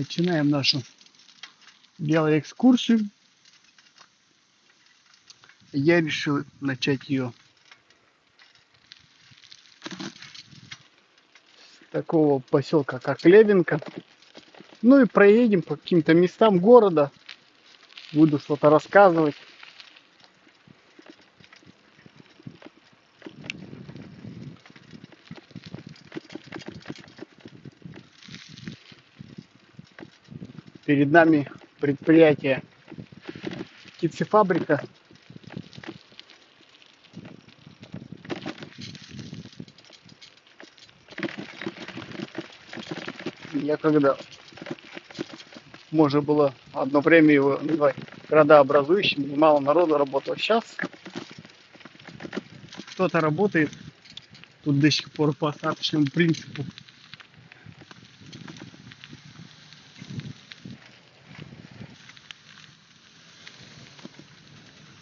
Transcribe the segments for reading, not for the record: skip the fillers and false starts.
Начинаем нашу велоэкскурсию. Я решил начать ее с такого поселка, как Левинка. Ну и проедем по каким-то местам города. Буду что-то рассказывать. Перед нами предприятие птицефабрика. Я когда можно было одно время его называть градообразующим, мало народу работало. Сейчас кто-то работает тут до сих пор по остаточному принципу.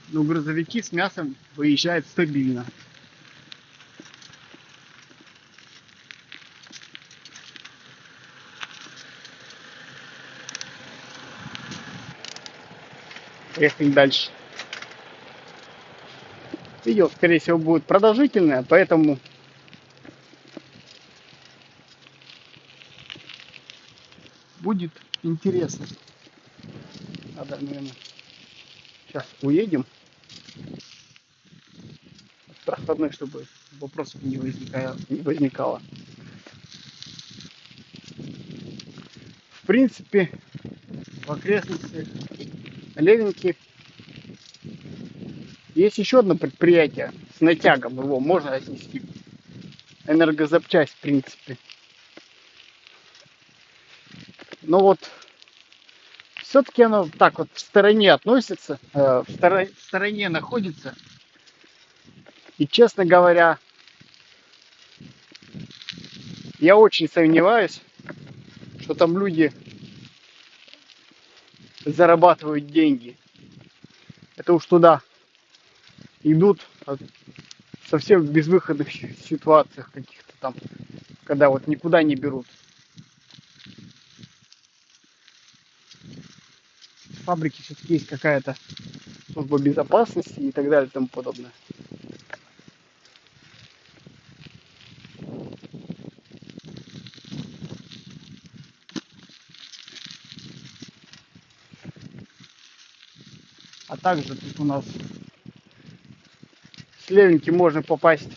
Но грузовики с мясом выезжают стабильно. Поехали дальше. Видео, скорее всего, будет продолжительное, поэтому будет интересно. Надо, наверное, сейчас уедем с проходной, чтобы вопросов не возникало. В принципе, в окрестностях Левинки есть еще одно предприятие с натягом, его можно отнести. Энергозапчасть, в принципе. Но вот все-таки оно так вот в стороне относится, в стороне находится. И, честно говоря, я очень сомневаюсь, что там люди зарабатывают деньги. Это уж туда идут совсем в безвыходных ситуациях каких-то там, когда вот никуда не берут. В фабрике все-таки есть какая-то служба безопасности и так далее и тому подобное. А также тут у нас с Левинки можно попасть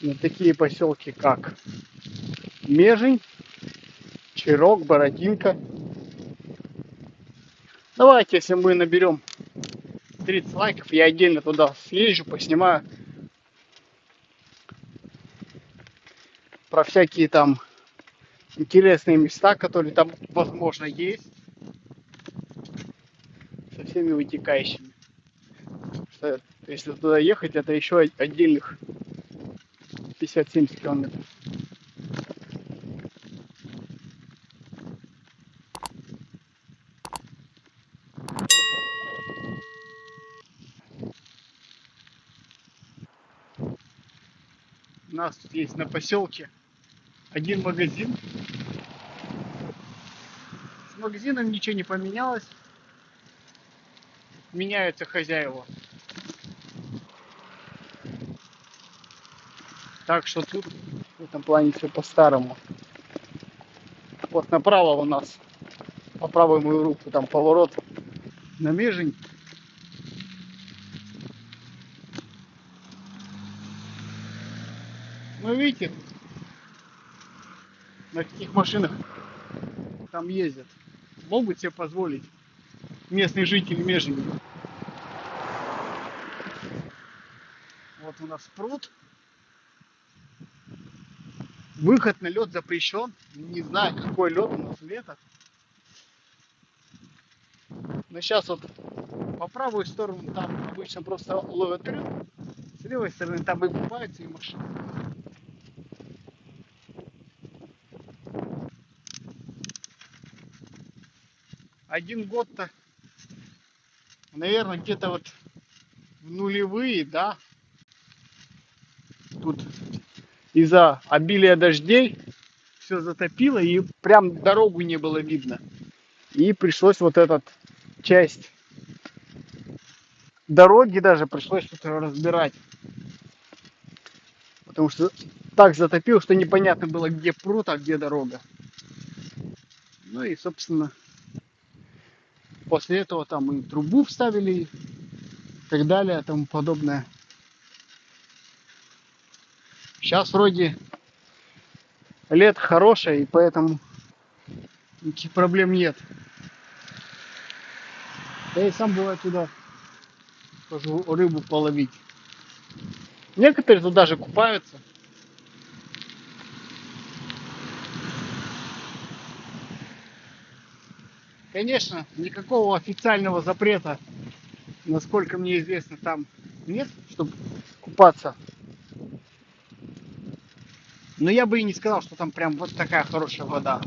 на такие поселки, как Межень, Чирок, Бородинка. Давайте, если мы наберем 30 лайков, я отдельно туда съезжу, поснимаю про всякие там интересные места, которые там, возможно, есть, со всеми вытекающими. Что, если туда ехать, это еще отдельных 50-70 километров. У нас тут есть на поселке один магазин. С магазином ничего не поменялось. Меняются хозяева. Так что тут в этом плане все по-старому. Вот направо у нас, по правую мою руку, там поворот на Межень. Ну видите, на каких машинах там ездят. Могут себе позволить местные жители Межени. Вот у нас пруд. Выход на лед запрещен. Не знаю, какой лед у нас лето. Но сейчас вот по правую сторону там обычно просто ловят рыбу. С левой стороны там выкупаются и машины. Один год-то, наверное, где-то вот в нулевые, да. Тут из-за обилия дождей все затопило, и прям дорогу не было видно. И пришлось вот этот часть дороги даже пришлось тут разбирать. Потому что так затопило, что непонятно было, где пруд, а где дорога. Ну и, собственно, после этого там и трубу вставили, и так далее, и тому подобное. Сейчас вроде лето хорошее, и поэтому никаких проблем нет. Я и сам бывает туда хожу рыбу половить. Некоторые тут даже купаются. Конечно, никакого официального запрета, насколько мне известно, там нет, чтобы купаться. Но я бы и не сказал, что там прям вот такая хорошая вода.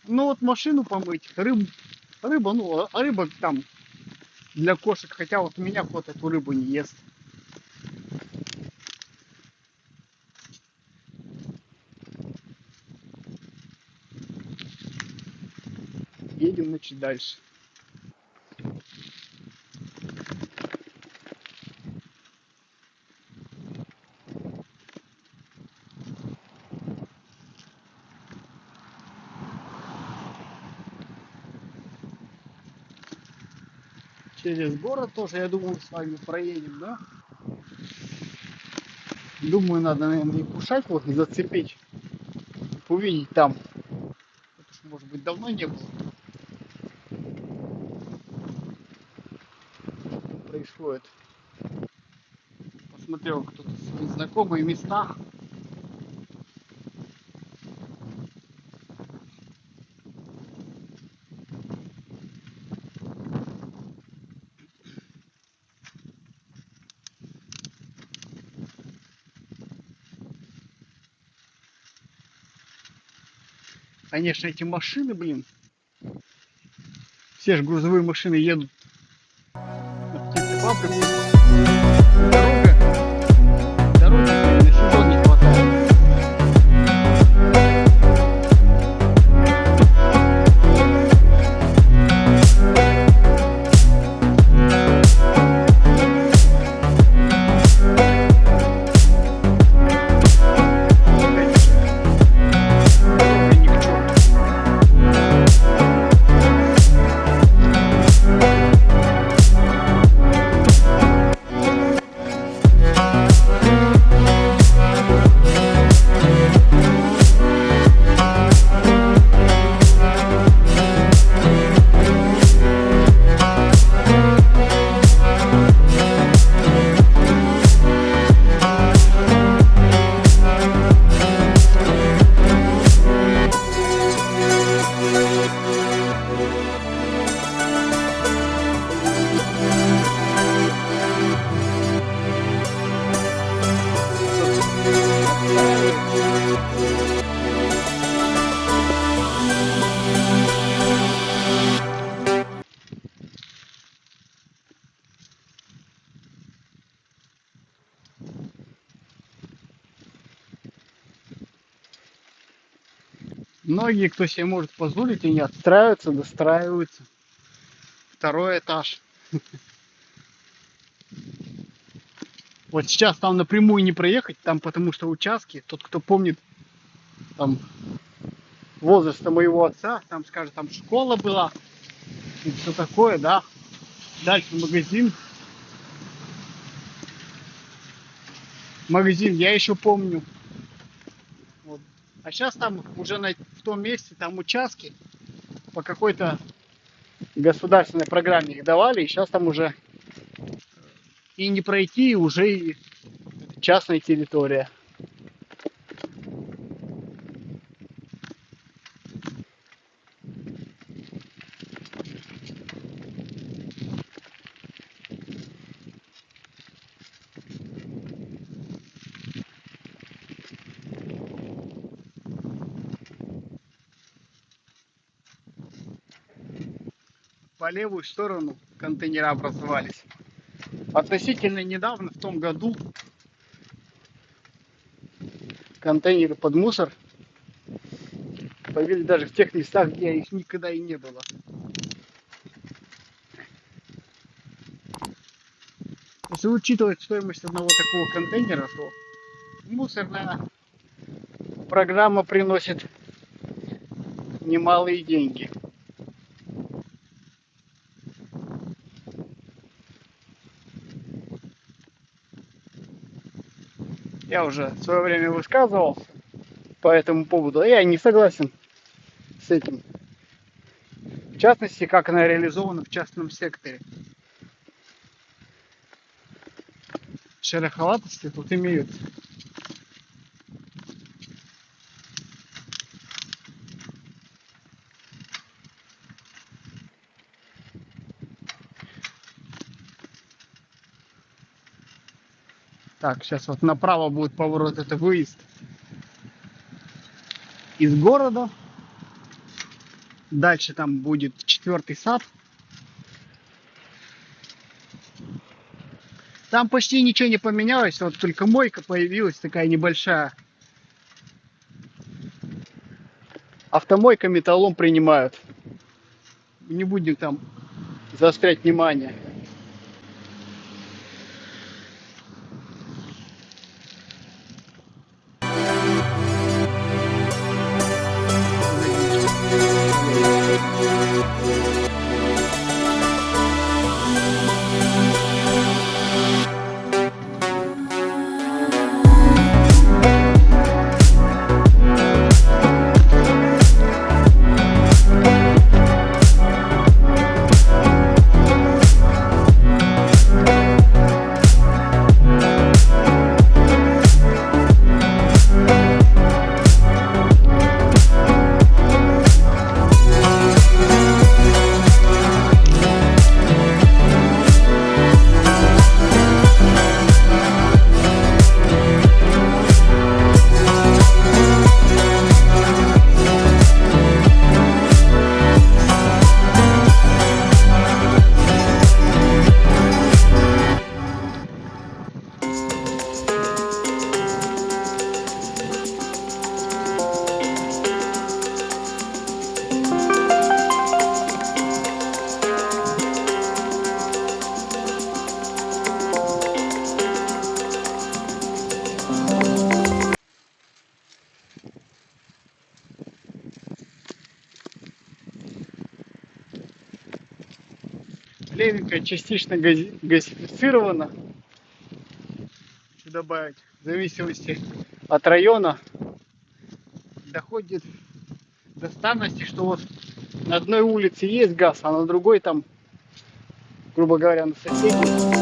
Ну вот машину помыть, рыба, ну, рыба там для кошек, хотя вот у меня кот эту рыбу не ест. Едем, значит, дальше. Через город тоже, я думаю, с вами проедем, да? Думаю, надо, наверное, и кушать вот зацепить, увидеть там. Это ж, может быть, давно не было. Происходит. Посмотрел кто-то свои знакомые места. Конечно, эти машины, блин, все же грузовые машины едут на птицефабрику. Дороги на сезон не хватает. Дорога ни к черту. Многие, кто себе может позволить, они отстраиваются, достраиваются. Второй этаж. Вот сейчас там напрямую не проехать, там потому что участки, тот, кто помнит, там возраста моего отца, там скажет, там школа была и все такое, да. Дальше магазин. Магазин я еще помню. Вот. А сейчас там уже в том месте, там участки по какой-то государственной программе их давали, и сейчас там уже и не пройти, и уже и частная территория. По левую сторону контейнера образовались. Относительно недавно, в том году, контейнеры под мусор появились даже в тех местах, где их никогда и не было. Если учитывать стоимость одного такого контейнера, то мусорная программа приносит немалые деньги. Я уже в свое время высказывался по этому поводу, а я не согласен с этим. В частности, как она реализована в частном секторе. Шероховатости тут имеются. Так, сейчас вот направо будет поворот, это выезд из города. Дальше там будет 4-й сад. Там почти ничего не поменялось, вот только мойка появилась такая небольшая. Автомойка металлом принимают. Не будем там заострять внимание. Левенькая частично газифицирована. Что добавить? В зависимости от района доходит до странности, что вот на одной улице есть газ, а на другой там, грубо говоря, на соседней.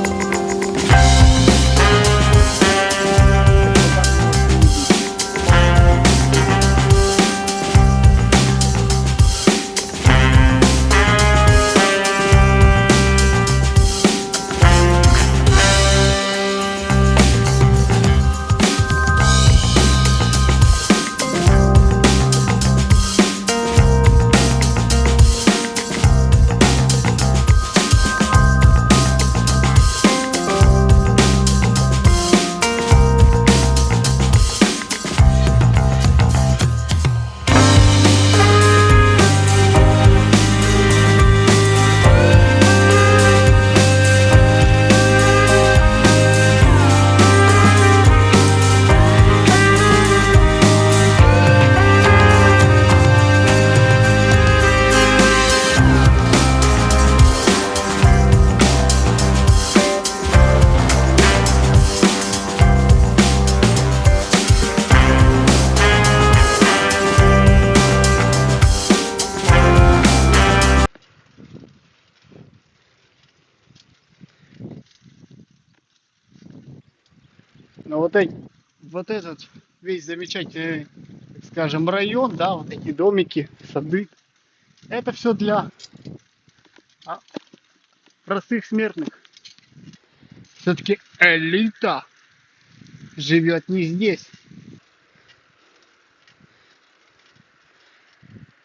Но вот этот весь замечательный, так скажем, район, да, вот эти домики, сады, это все для простых смертных. Все-таки элита живет не здесь.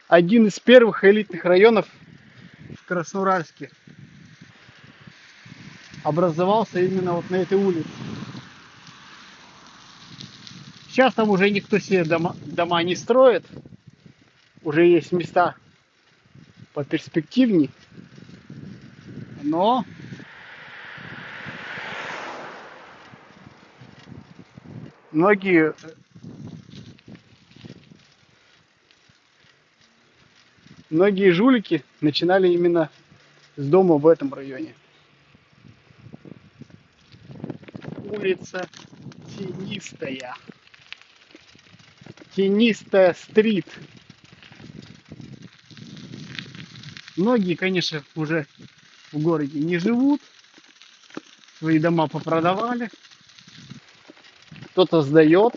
Один из первых элитных районов в Красноуральске образовался именно вот на этой улице. Сейчас там уже никто себе дома не строит. Уже есть места поперспективней. Но многие жулики начинали именно с дома в этом районе. Улица Тенистая. Тенистая стрит. Многие, конечно, уже в городе не живут. Свои дома попродавали. Кто-то сдает.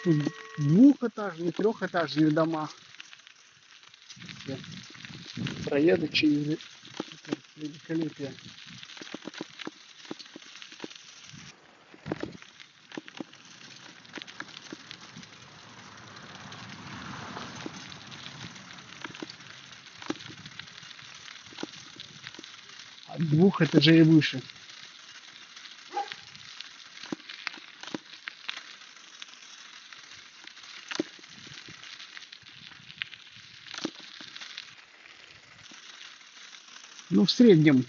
Тут двухэтажные, трехэтажные дома. Я проеду через это великолепие. От 2 этажей и выше. Ну, в среднем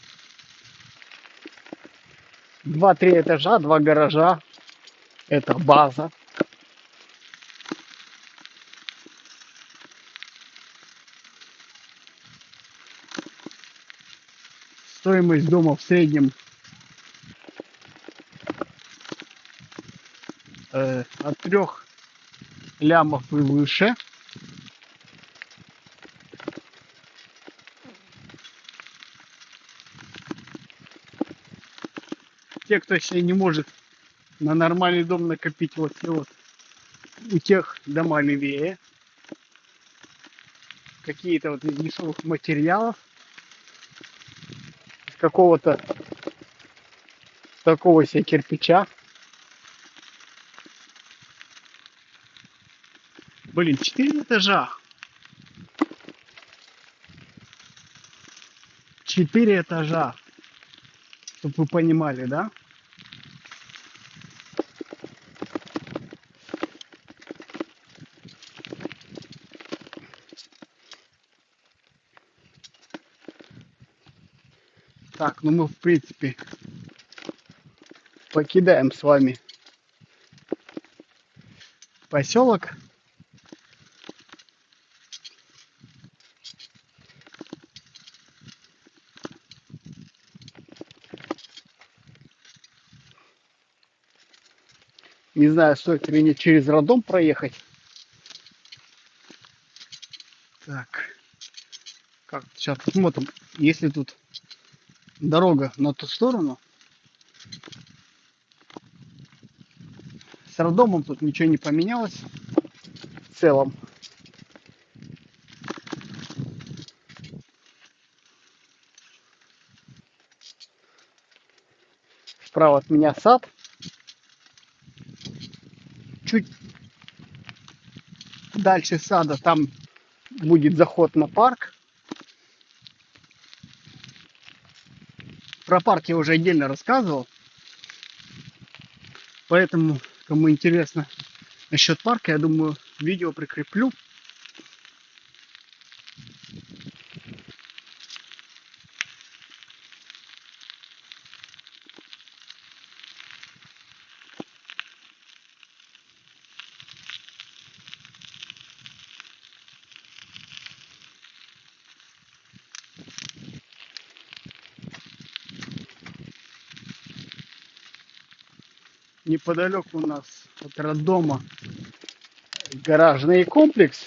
2-3 этажа, 2 гаража. Это база. Стоимость дома в среднем от 3 лямов и выше. Те, кто себе не может на нормальный дом накопить, вот у тех дома левее. Какие-то вот из дешевых материалов. Из какого-то такого себе кирпича. Блин, 4 этажа. 4 этажа. Чтобы вы понимали, да? Так, ну мы в принципе покидаем с вами поселок. Не знаю, стоит ли мне через роддом проехать. Так, как сейчас посмотрим, если тут дорога на ту сторону. С роддомом тут ничего не поменялось в целом. Справа от меня сад. Чуть дальше сада там будет заход на парк. Про парк я уже отдельно рассказывал. Поэтому, кому интересно насчет парка, я думаю, видео прикреплю. Неподалеку у нас от роддома гаражный комплекс.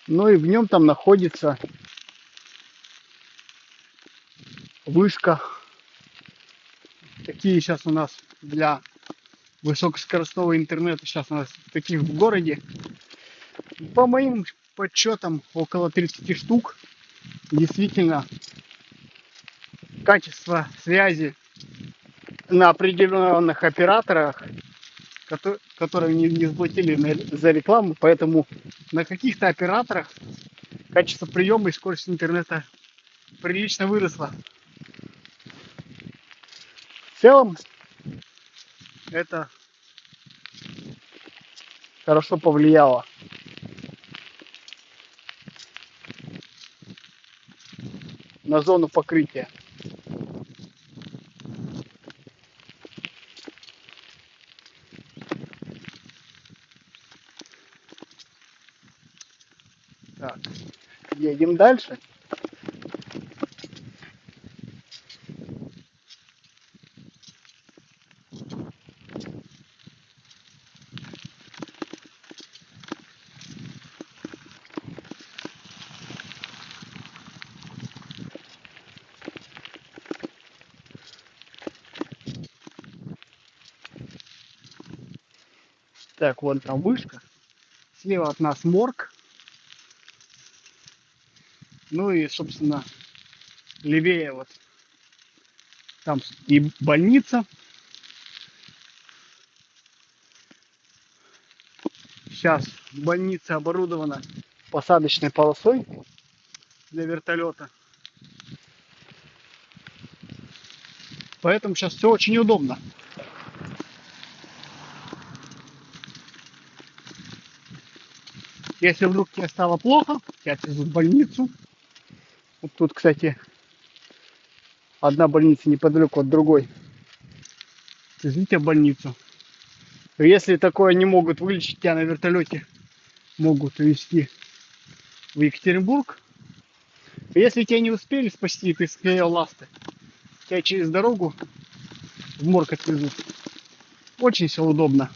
Ну и в нем там находится вышка. Такие сейчас у нас для высокоскоростного интернета, сейчас у нас таких в городе, по моим подсчетам около 30 штук. Действительно, качество связи на определенных операторах, которые не заплатили за рекламу, поэтому на каких-то операторах качество приема и скорость интернета прилично выросла. В целом это хорошо повлияло. На зону покрытия. Так, едем дальше. Так, вон там вышка. Слева от нас морг. Ну и, собственно, левее вот там и больница. Сейчас больница оборудована посадочной полосой для вертолета. Поэтому сейчас все очень удобно. Если вдруг тебе стало плохо, тебя отвезут в больницу. Вот тут, кстати, одна больница неподалеку от другой. Отвезите в больницу. Если такое не могут вылечить, тебя на вертолете могут везти в Екатеринбург. Если тебя не успели спасти, ты склеил ласты, тебя через дорогу в морг отвезут. Очень все удобно.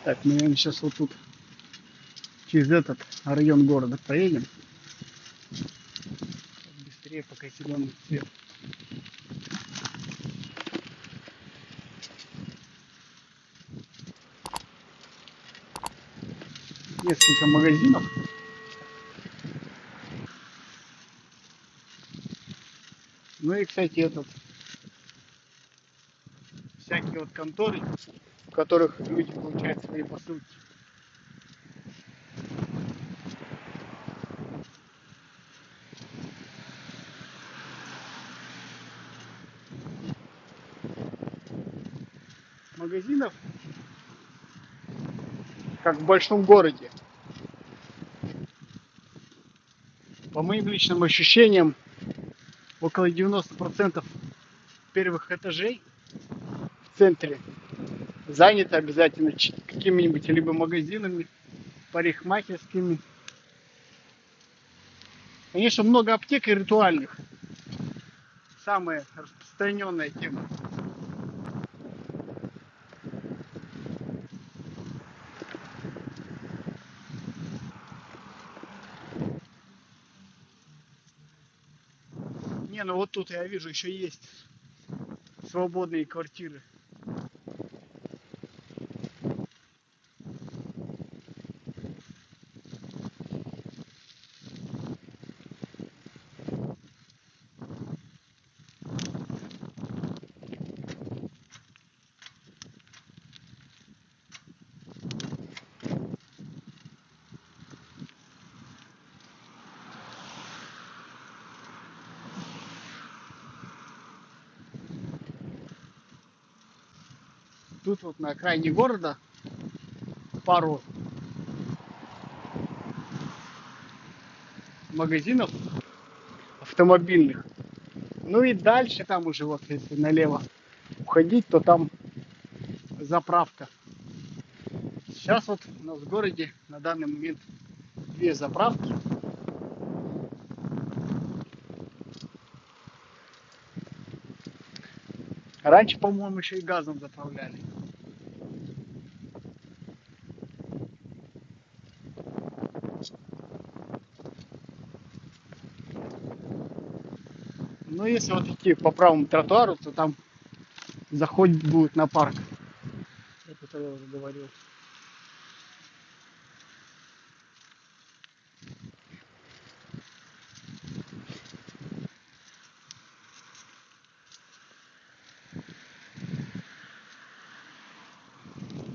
Так, мы, наверное, сейчас вот тут через этот район города проедем. Быстрее, пока зеленый цвет. Несколько магазинов. Ну и, кстати, всякие вот конторы, в которых люди получают свои посылки. Магазинов, как в большом городе. По моим личным ощущениям, около 90% первых этажей в центре занято обязательно какими-нибудь либо магазинами, парикмахерскими. Конечно, много аптек и ритуальных. Самая распространенная тема. Не, ну вот тут я вижу, еще есть свободные квартиры. Тут вот на окраине города пару магазинов автомобильных. Ну и дальше там уже вот если налево уходить, то там заправка. Сейчас вот у нас в городе на данный момент 2 заправки. Раньше, по-моему, еще и газом заправляли. Но если вот идти по правому тротуару, то там заходит будет на парк. Это я уже говорил.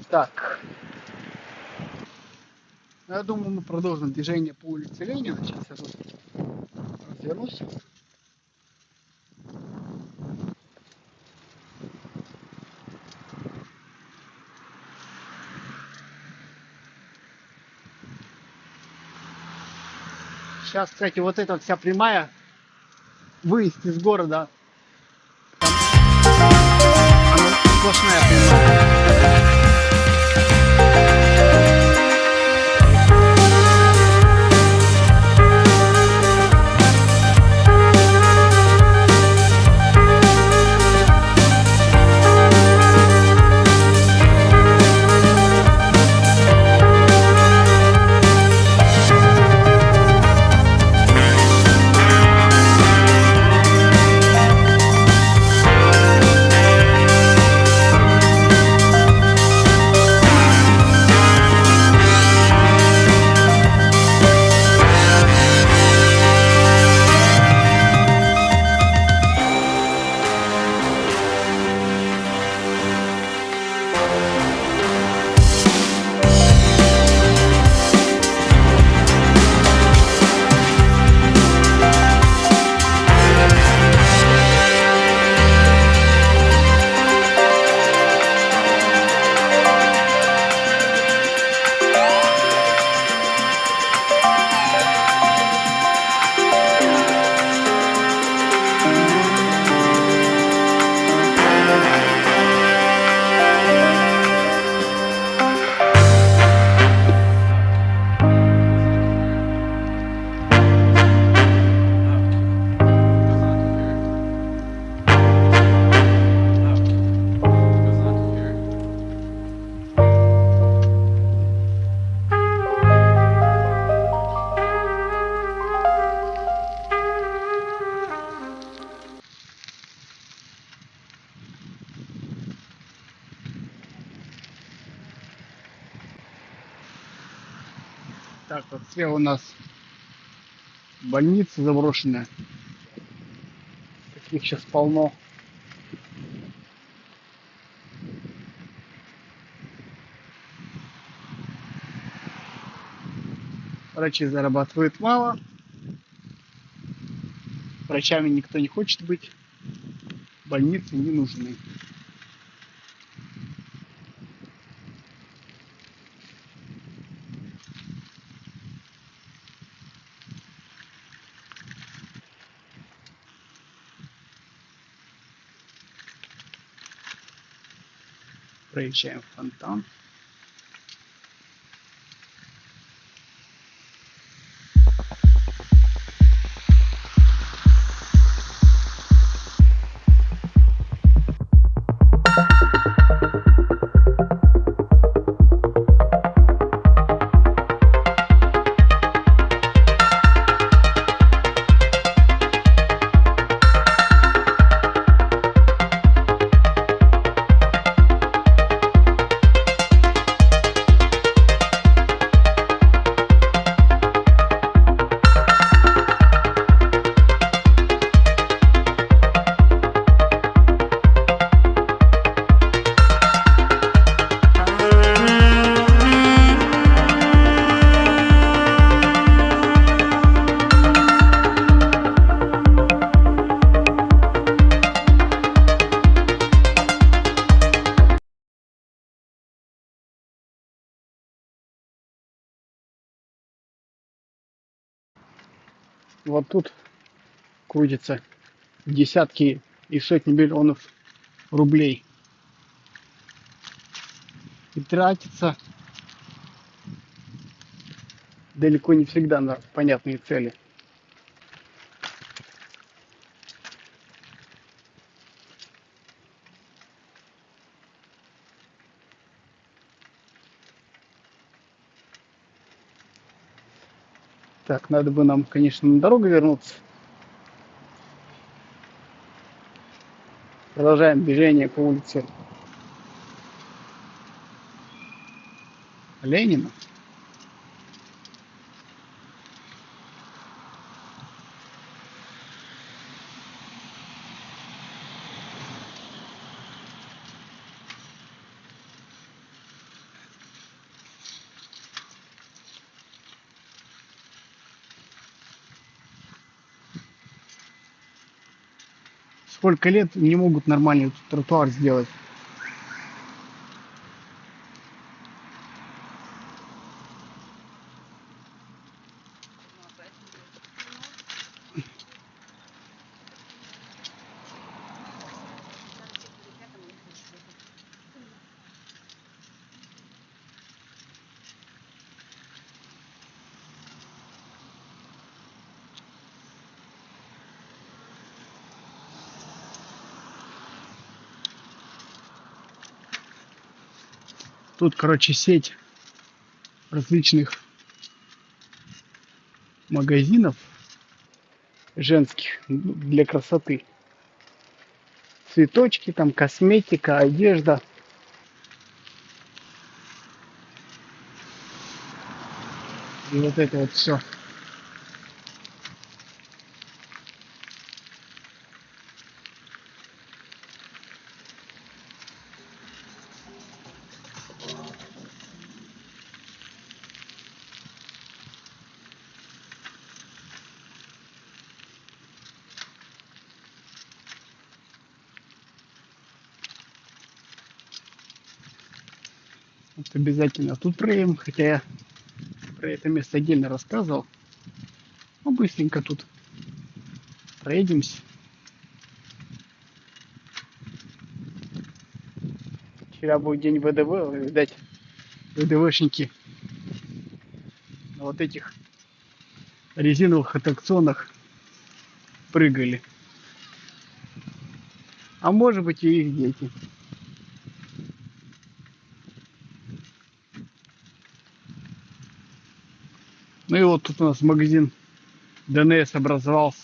Так. Я думаю, мы продолжим движение по улице Ленина. Сейчас я тут развернусь. Сейчас, кстати, вот эта вся прямая, выезд из города, она сплошная прямая. Так, вот слева у нас больница заброшенная. Таких сейчас полно. Врачи зарабатывают мало. Врачами никто не хочет быть. Больницы не нужны. Проезжаем фонтан. Вот тут крутятся десятки и сотни миллионов рублей. И тратится далеко не всегда на понятные цели. Так, надо бы нам, конечно, на дорогу вернуться. Продолжаем движение по улице Ленина. Сколько лет не могут нормальный тротуар сделать? Тут, короче, сеть различных магазинов женских для красоты. Цветочки, там косметика, одежда. И вот это вот все. Вот обязательно тут проедем, хотя я про это место отдельно рассказывал. Ну, быстренько тут проедемся. Вчера будет день ВДВ, видать, ВДВшники на вот этих резиновых аттракционах прыгали. А может быть и их дети. Ну и вот тут у нас магазин ДНС образовался.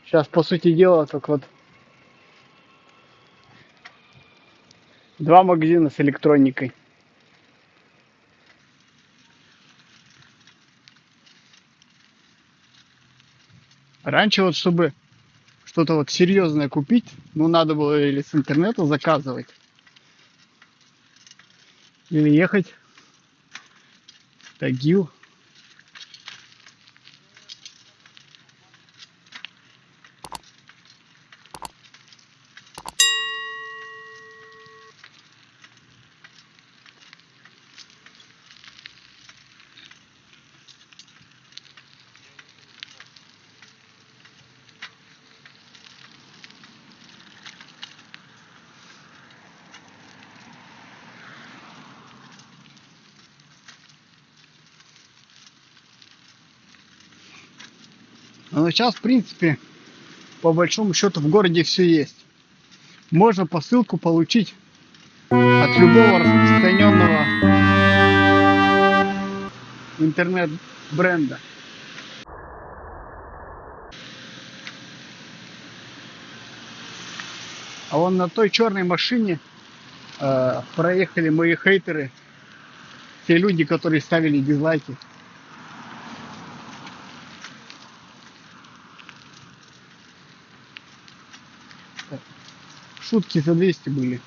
Сейчас, по сути дела, только вот два магазина с электроникой. Раньше вот, чтобы что-то вот серьезное купить, ну, надо было или с интернета заказывать, или ехать в Тагил. Но сейчас, в принципе, по большому счету в городе все есть. Можно посылку получить от любого распространенного интернет-бренда. А вон на той черной машине проехали мои хейтеры, те люди, которые ставили дизлайки. Шутки за 200 были.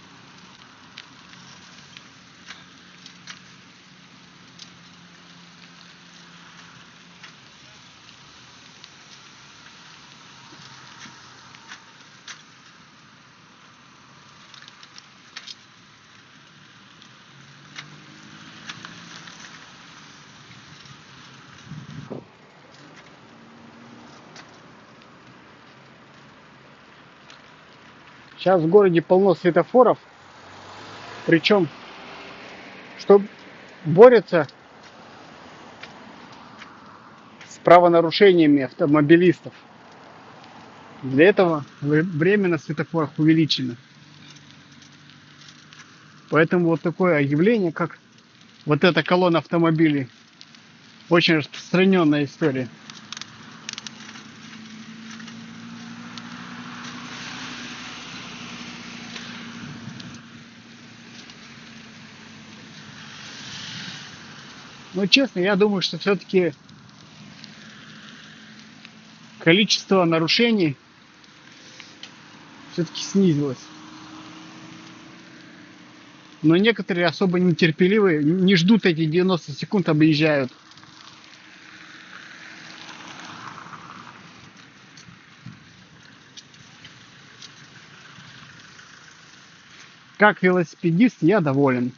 Сейчас в городе полно светофоров, причем, что борются с правонарушениями автомобилистов. Для этого время на светофорах увеличено. Поэтому вот такое явление, как вот эта колонна автомобилей, очень распространенная история. Но честно, я думаю, что все-таки количество нарушений все-таки снизилось. Но некоторые особо нетерпеливые не ждут эти 90 секунд, объезжают. Как велосипедист я доволен.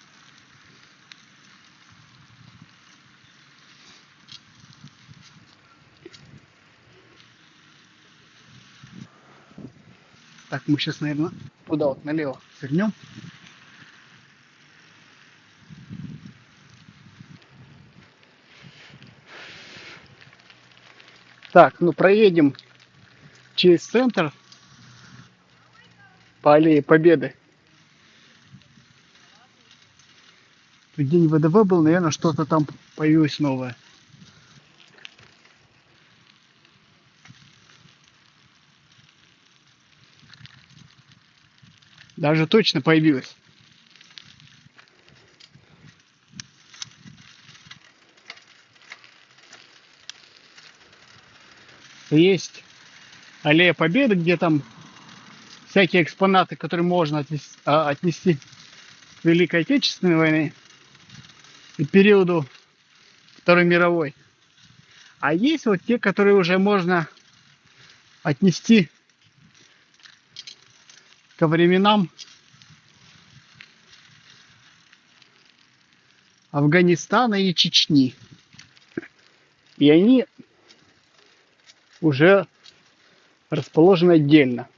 Так, мы сейчас, наверное, туда вот налево свернем. Так, ну проедем через центр по аллее Победы. Тут день ВДВ был, наверное, что-то там появилось новое. Даже точно появилось. Есть аллея Победы, где там всякие экспонаты, которые можно отнести к Великой Отечественной войне и периоду Второй мировой. А есть вот те, которые уже можно отнести ко временам Афганистана и Чечни. И они уже расположены отдельно.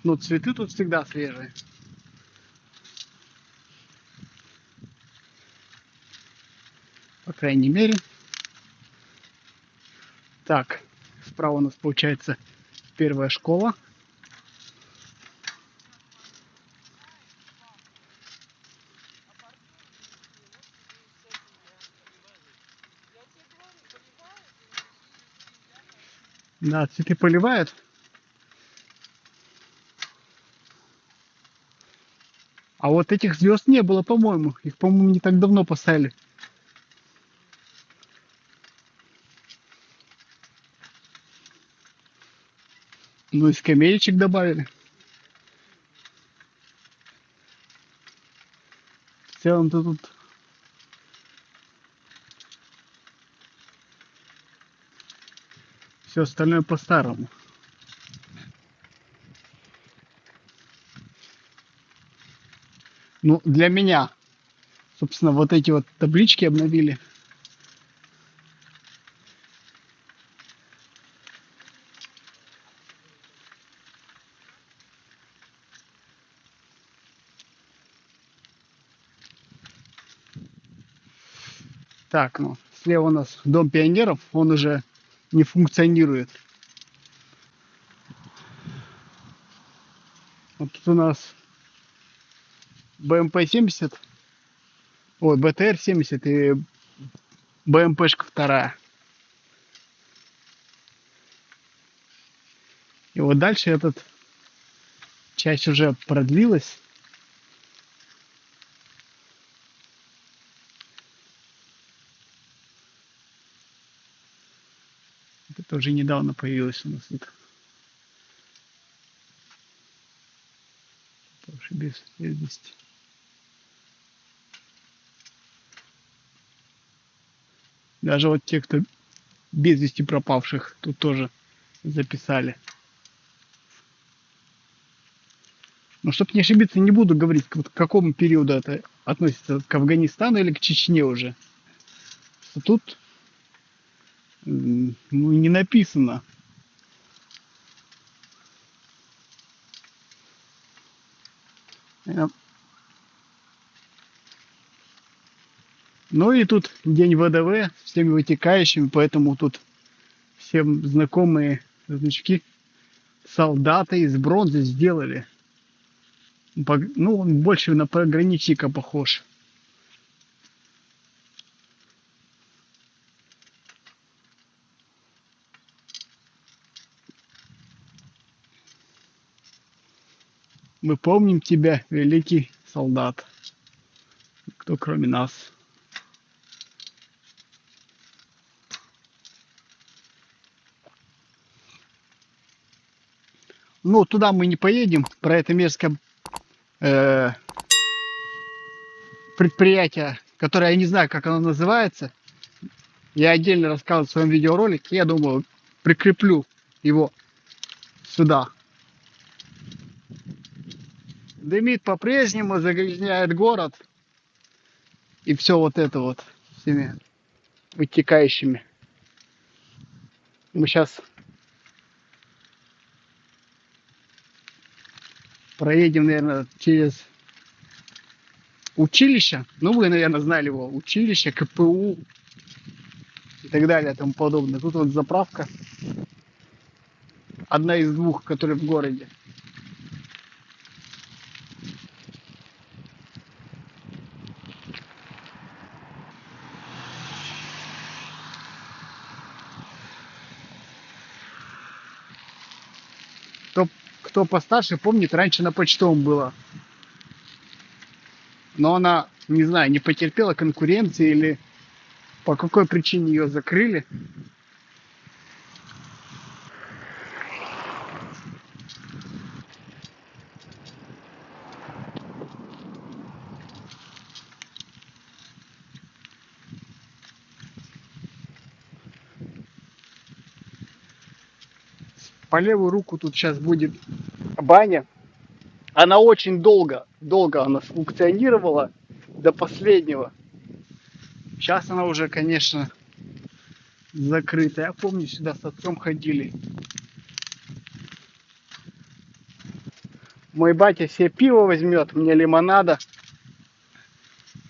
Ну, цветы тут всегда свежие. По крайней мере. Так, справа у нас получается первая школа. Да, цветы поливают. А вот этих звезд не было, по-моему. Их, по-моему, не так давно поставили. Ну и скамеечек добавили. В целом-то тут все остальное по-старому. Ну, для меня, собственно, вот эти вот таблички обновили. Так, ну, слева у нас Дом пионеров, он уже не функционирует. Вот тут у нас БМП-70, ой, БТР-70 и БМПшка 2. И вот дальше этот часть уже продлилась. Это уже недавно появилось у нас тут. Без вести. Даже вот те, кто без вести пропавших, тут тоже записали. Но чтобы не ошибиться, не буду говорить, к какому периоду это относится, к Афганистану или к Чечне уже. Что тут ну, не написано. Э, Ну и тут день ВДВ с всеми вытекающими, поэтому тут всем знакомые значки солдаты из бронзы сделали. Ну, он больше на пограничника похож. Мы помним тебя, великий солдат. Кто кроме нас? Ну, туда мы не поедем. Про это мерзкое э, предприятие, которое я не знаю, как оно называется. Я отдельно рассказывал в своем видеоролике. Я думаю, прикреплю его сюда. Дымит по-прежнему, загрязняет город. И все вот это вот всеми вытекающими. Мы сейчас проедем, наверное, через училище. Ну, вы, наверное, знали его. Училище, КПУ и так далее и тому подобное. Тут вот заправка. Одна из двух, которые в городе. Кто, кто постарше помнит, раньше на почтовом было. Но она, не знаю, не потерпела конкуренции или по какой причине ее закрыли. По левую руку тут сейчас будет баня. Она очень долго она функционировала до последнего. Сейчас она уже, конечно, закрыта. Я помню, сюда с отцом ходили. Мой батя себе пиво возьмет, мне лимонада.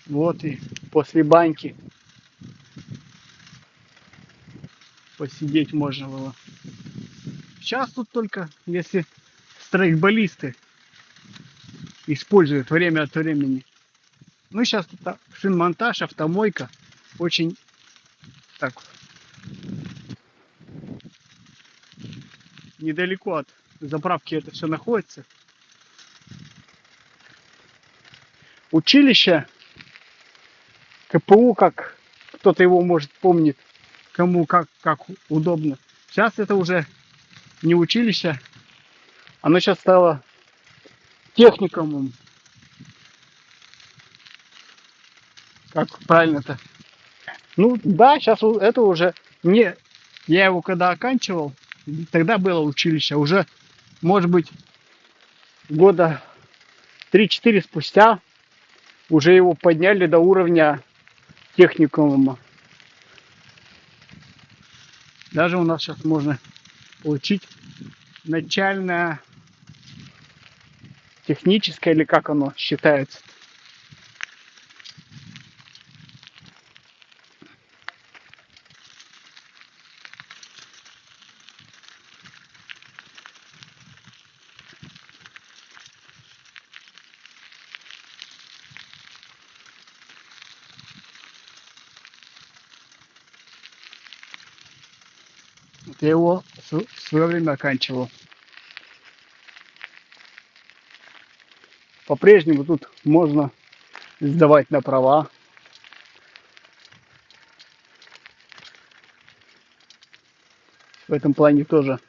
Вот и после баньки посидеть можно было. Сейчас тут только, если страйкболисты используют время от времени. Ну, сейчас тут шинмонтаж, автомойка. Очень так недалеко от заправки это все находится. Училище КПУ, как кто-то его может помнит, кому как удобно. Сейчас это уже не училище, оно сейчас стало техникумом. Как правильно-то? Ну да, сейчас это уже не... Я его когда оканчивал, тогда было училище. Уже, может быть, года 3-4 спустя уже его подняли до уровня техникума. Даже у нас сейчас можно получить начальное техническое, или как оно считается. Вот я его в свое время оканчивал. По-прежнему тут можно сдавать на права. В этом плане тоже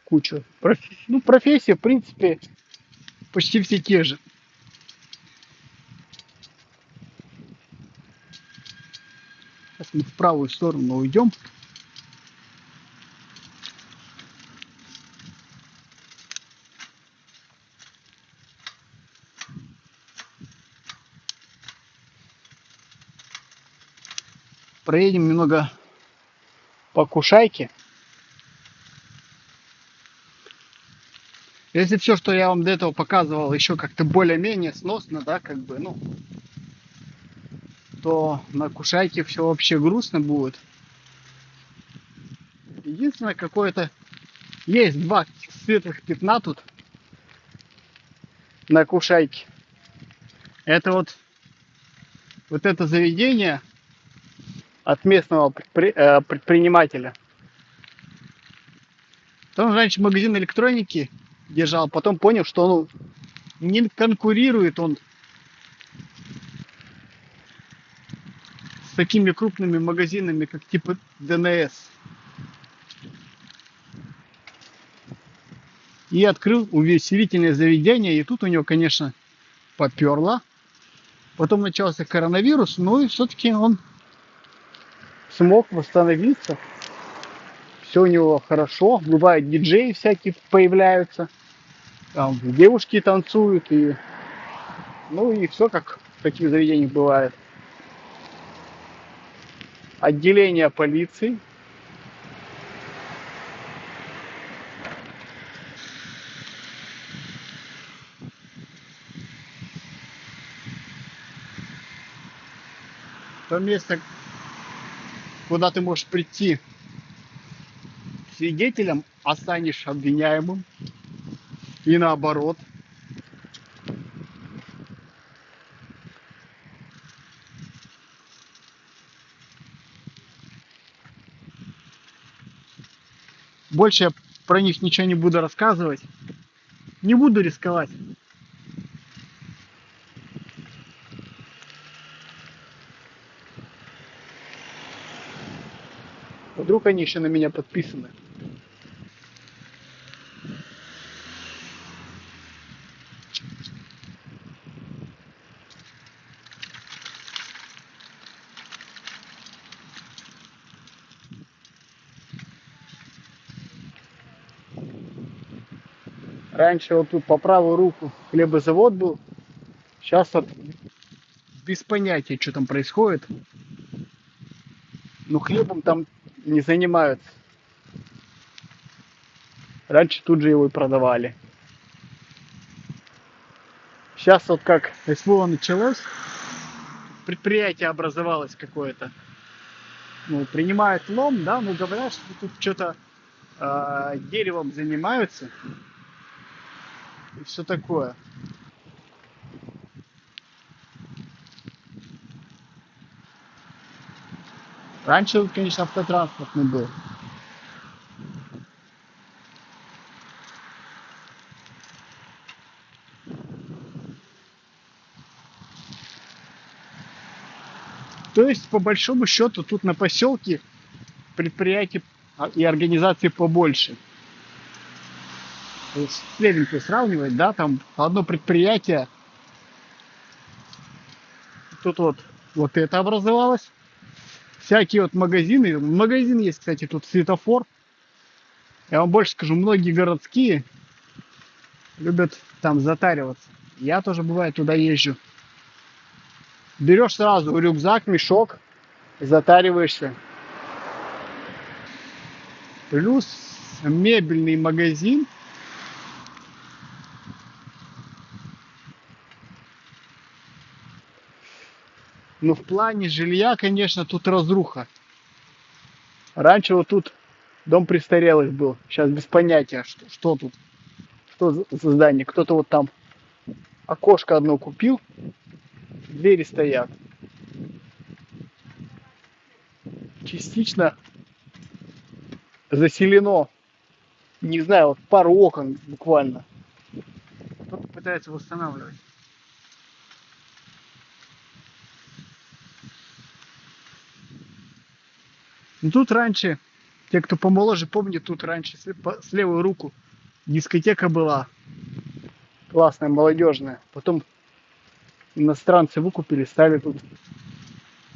куча. Ну, профессии, в принципе, почти все те же. Сейчас мы в правую сторону уйдем. Проедем немного по Кушайке. Если все, что я вам до этого показывал, еще как-то более-менее сносно, да, как бы, ну, то на Кушайке все вообще грустно будет. Единственное, какое-то есть два светлых пятна тут на Кушайке. Это вот это заведение от местного предпринимателя. Он раньше магазин электроники держал, потом понял, что он не конкурирует он с такими крупными магазинами, как типа ДНС. И открыл увеселительное заведение, и тут у него, конечно, поперло. Потом начался коронавирус, но и все-таки он смог восстановиться. Все у него хорошо. Бывают диджеи всякие появляются. Там девушки танцуют. И, ну и все как в таких заведениях бывает. Отделение полиции. То место, куда ты можешь прийти свидетелем, а станешь обвиняемым. И наоборот. Больше я про них ничего не буду рассказывать. Не буду рисковать. Вдруг они еще на меня подписаны. Раньше вот тут по правую руку хлебозавод был. Сейчас вот без понятия, что там происходит. Но хлебом там не занимаются. Раньше тут же его и продавали. Сейчас вот как СВО началось, предприятие образовалось какое-то. Ну, принимают лом, да, ну говорят, что тут что-то деревом занимаются. И все такое. Раньше, конечно, автотранспортный был. То есть, по большому счету, тут на поселке предприятий и организаций побольше. То есть, средненько сравнивать, да, там одно предприятие, тут вот это образовалось. Всякие вот магазины. Магазин есть, кстати, тут светофор. Я вам больше скажу, многие городские любят там затариваться. Я тоже, бывает, туда езжу. Берешь сразу рюкзак, мешок, затариваешься. Плюс мебельный магазин. Но в плане жилья, конечно, тут разруха. Раньше вот тут дом престарелых был. Сейчас без понятия, что тут. Что за здание. Кто-то вот там окошко одно купил. Двери стоят. Частично заселено. Не знаю, вот пару окон буквально. Кто-то пытается восстанавливать. Ну тут раньше, те, кто помоложе, помнят, тут раньше с левую руку дискотека была. Классная, молодежная. Потом иностранцы выкупили, стали тут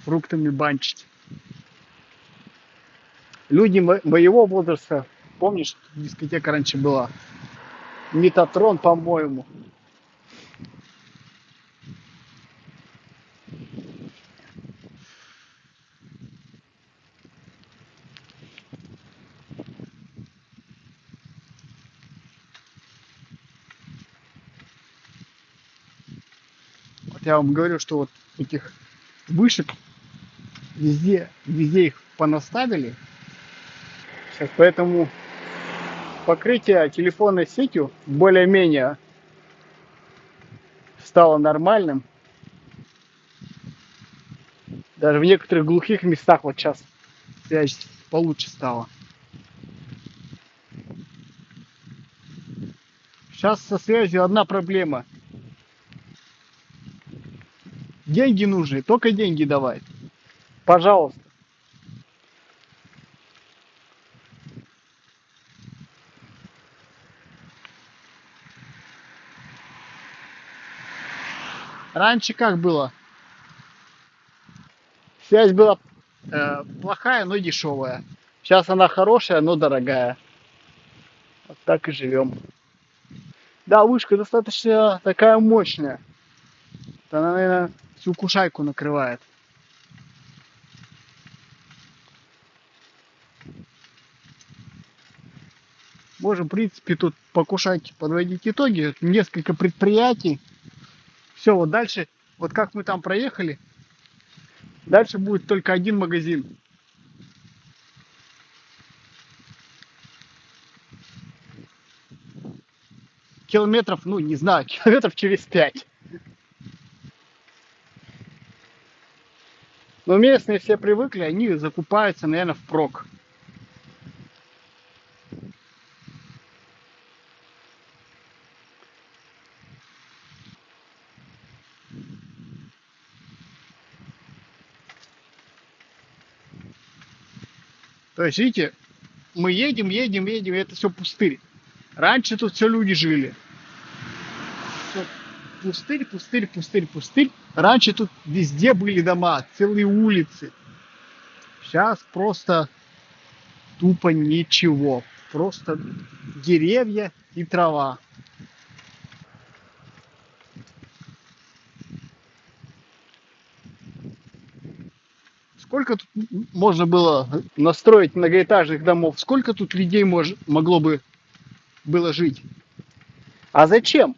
фруктами банчить. Люди моего возраста, помнишь, дискотека раньше была? Метатрон, по-моему. Я вам говорю, что вот этих вышек везде их понаставили. Сейчас, поэтому покрытие телефонной сетью более-менее стало нормальным. Даже в некоторых глухих местах вот сейчас связь получше стала. Сейчас со связью одна проблема. Деньги нужны, только деньги давай. Пожалуйста. Раньше как было? Связь была плохая, но дешевая. Сейчас она хорошая, но дорогая. Вот так и живем. Да, вышка достаточно такая мощная. Она, наверное, всю кушайку накрывает. Можем, в принципе, тут по кушайке подводить итоги. Несколько предприятий. Все, вот дальше, вот как мы там проехали, дальше будет только один магазин. Километров, ну не знаю, километров через 5. Но местные все привыкли, они закупаются, наверное, впрок. То есть, видите, мы едем, и это все пустырь. Раньше тут все люди жили. Всё пустырь, пустырь, пустырь, пустырь. Раньше тут везде были дома, целые улицы. Сейчас просто тупо ничего. Просто деревья и трава. Сколько тут можно было настроить многоэтажных домов? Сколько тут людей могло бы было жить? А зачем?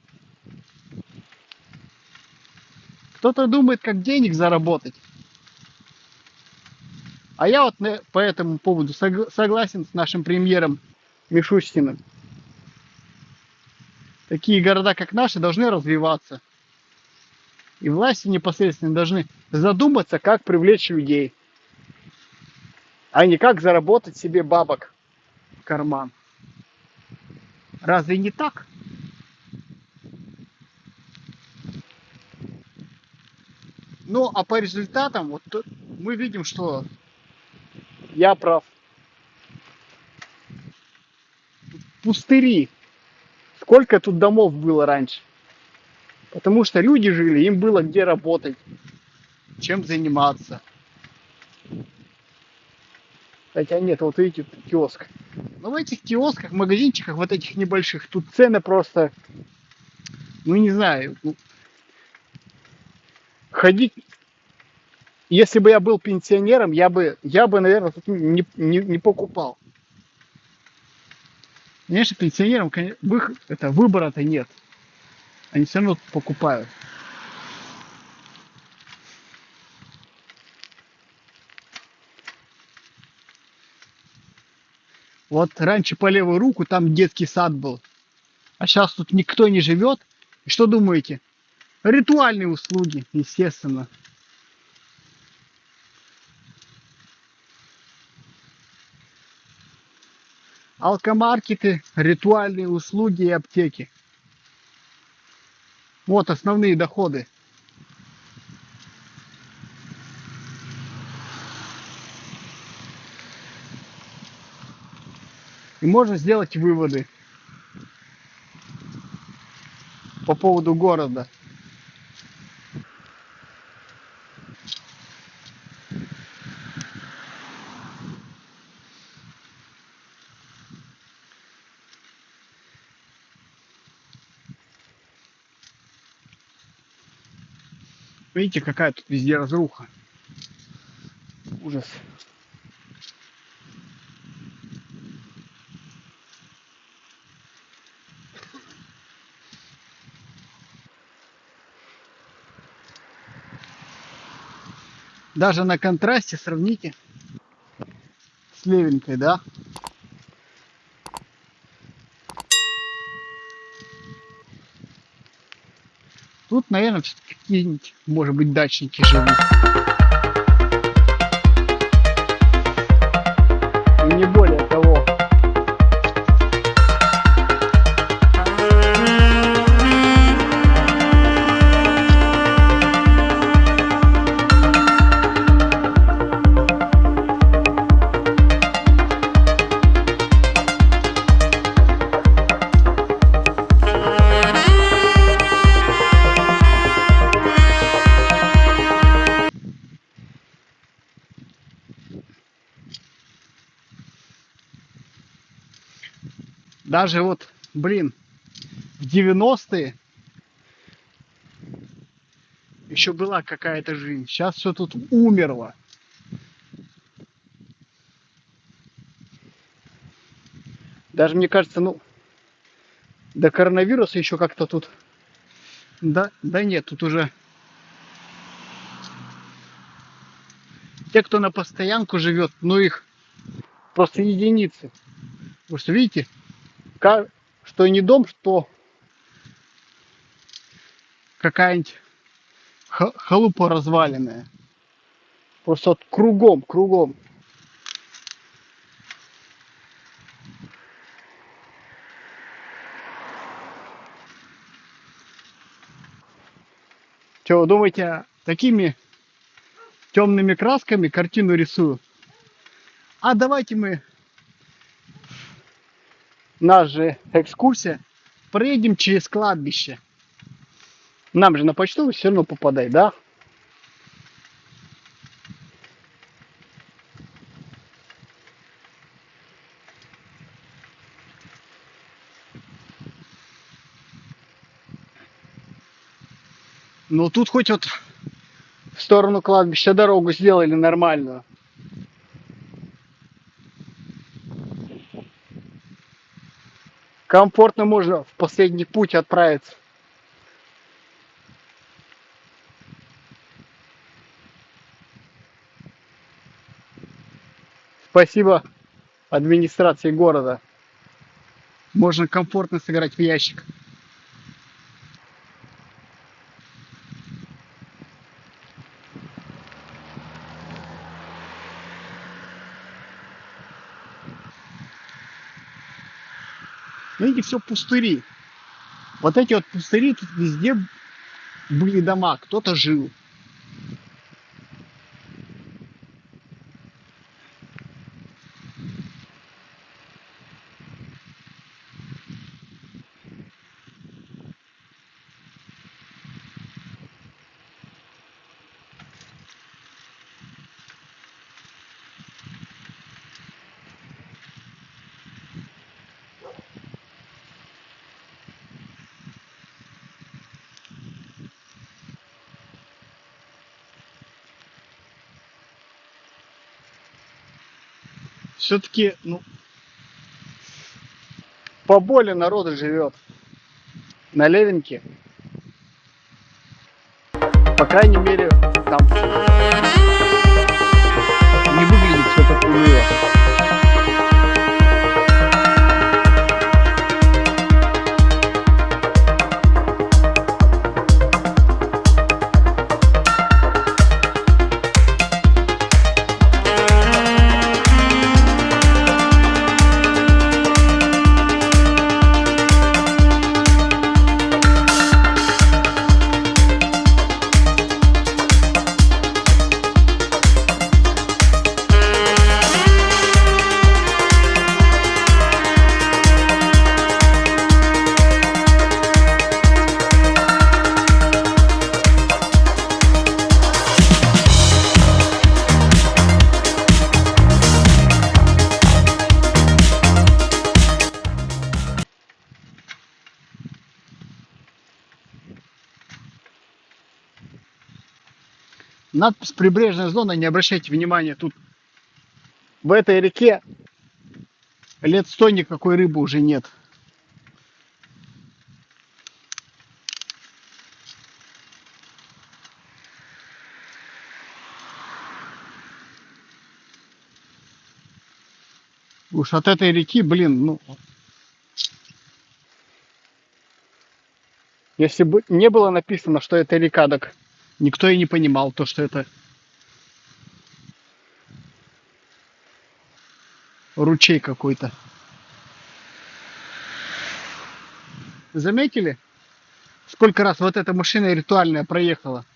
Кто-то думает, как денег заработать. А я вот по этому поводу согласен с нашим премьером Мишустиным. Такие города, как наши, должны развиваться. И власти непосредственно должны задуматься, как привлечь людей, а не как заработать себе бабок в карман. Разве не так? Ну, а по результатам вот мы видим, что я прав. Пустыри. Сколько тут домов было раньше? Потому что люди жили, им было где работать, чем заниматься. Хотя нет, вот видите, киоск. Но в этих киосках, магазинчиках, вот этих небольших, тут цены просто, ну не знаю, ходить, если бы я был пенсионером, я бы, наверное, тут не покупал. Конечно, пенсионерам выбора-то нет. Они все равно покупают. Вот раньше по левую руку там детский сад был. А сейчас тут никто не живет. И что думаете? Ритуальные услуги, естественно. Алкомаркеты, ритуальные услуги и аптеки. Вот основные доходы. И можно сделать выводы по поводу города. Видите, какая тут везде разруха. Ужас. Даже на контрасте сравните с Левенькой, да? Тут, наверное, все-таки какие-нибудь, может быть, дачники живут. И не более того. Даже вот, блин, в 90-е еще была какая-то жизнь. Сейчас все тут умерло. Даже мне кажется, ну, до коронавируса еще как-то тут... Да нет, тут уже... Те, кто на постоянку живет, ну их просто единицы. Вы что, видите, что не дом, что какая-нибудь халупа разваленная. Просто вот кругом. Что, вы думаете, такими темными красками картину рисую? А давайте мы, наша же экскурсия, проедем через кладбище. Нам же на почтовую все равно попадать, да? Ну тут хоть вот в сторону кладбища дорогу сделали нормальную. Комфортно можно в последний путь отправиться. Спасибо администрации города. Можно комфортно сыграть в ящик. Ну эти все пустыри. Вот эти вот пустыри, тут везде были дома, кто-то жил. Все-таки, ну, поболее народу живет на Левенке. По крайней мере, там не выглядит все так уныло. Надпись «Прибрежная зона», не обращайте внимания, тут в этой реке лет 100 никакой рыбы уже нет. Уж от этой реки, блин, ну, если бы не было написано, что это река, так никто и не понимал то, что это ручей какой-то. Заметили, сколько раз вот эта машина ритуальная проехала?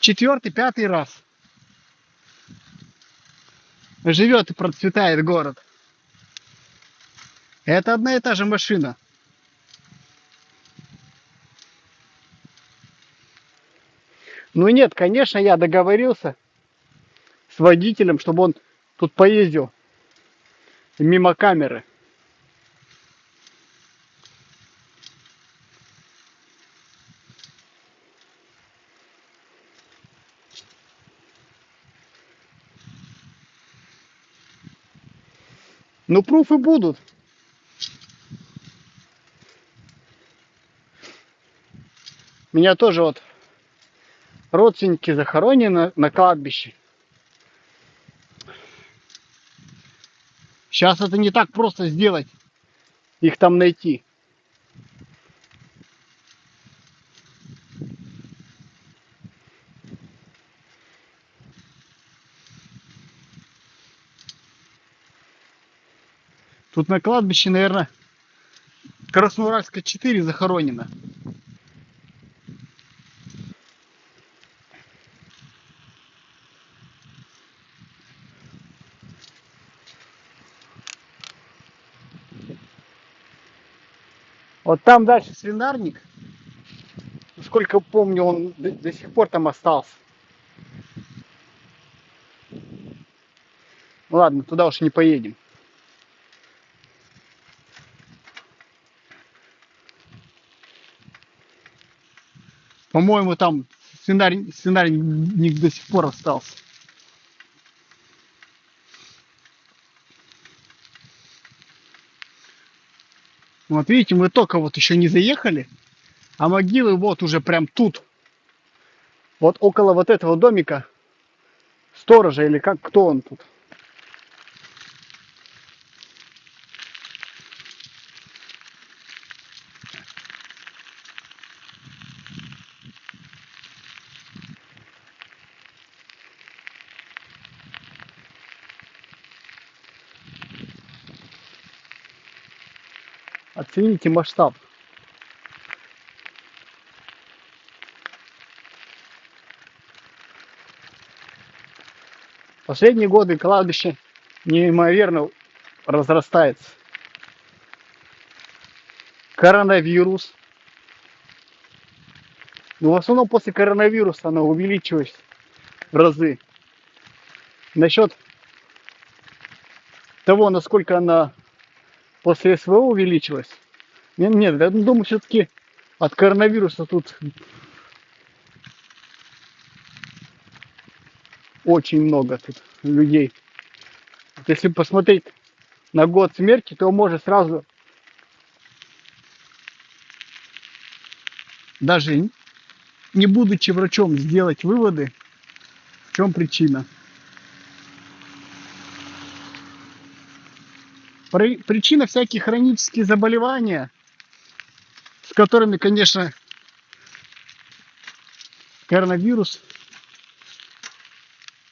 Четвертый, пятый раз. Живет и процветает город. Это одна и та же машина. Ну нет, конечно, я договорился с водителем, чтобы он тут поездил мимо камеры. Ну, пруфы будут. Меня тоже вот родственники захоронены на кладбище. Сейчас это не так просто сделать, их там найти. Тут на кладбище, наверное, Красноуральска 4 захоронено. Вот там дальше свинарник. Сколько помню, он до сих пор там остался. Ну ладно, туда уж не поедем. По-моему, там свинарник до сих пор остался. Вот видите, мы только вот еще не заехали, а могилы вот уже прям тут. Вот около вот этого домика сторожа или как, кто он тут. Оцените масштаб. Последние годы кладбище неимоверно разрастается. Коронавирус. Но в основном после коронавируса она увеличилась в разы. Насчет того, насколько она после СВО увеличилась, нет, я думаю, все-таки от коронавируса тут очень много тут людей. Вот если посмотреть на год смерти, то можно сразу, даже не будучи врачом, сделать выводы, в чем причина. Причина всякие хронические заболевания, с которыми, конечно, коронавирус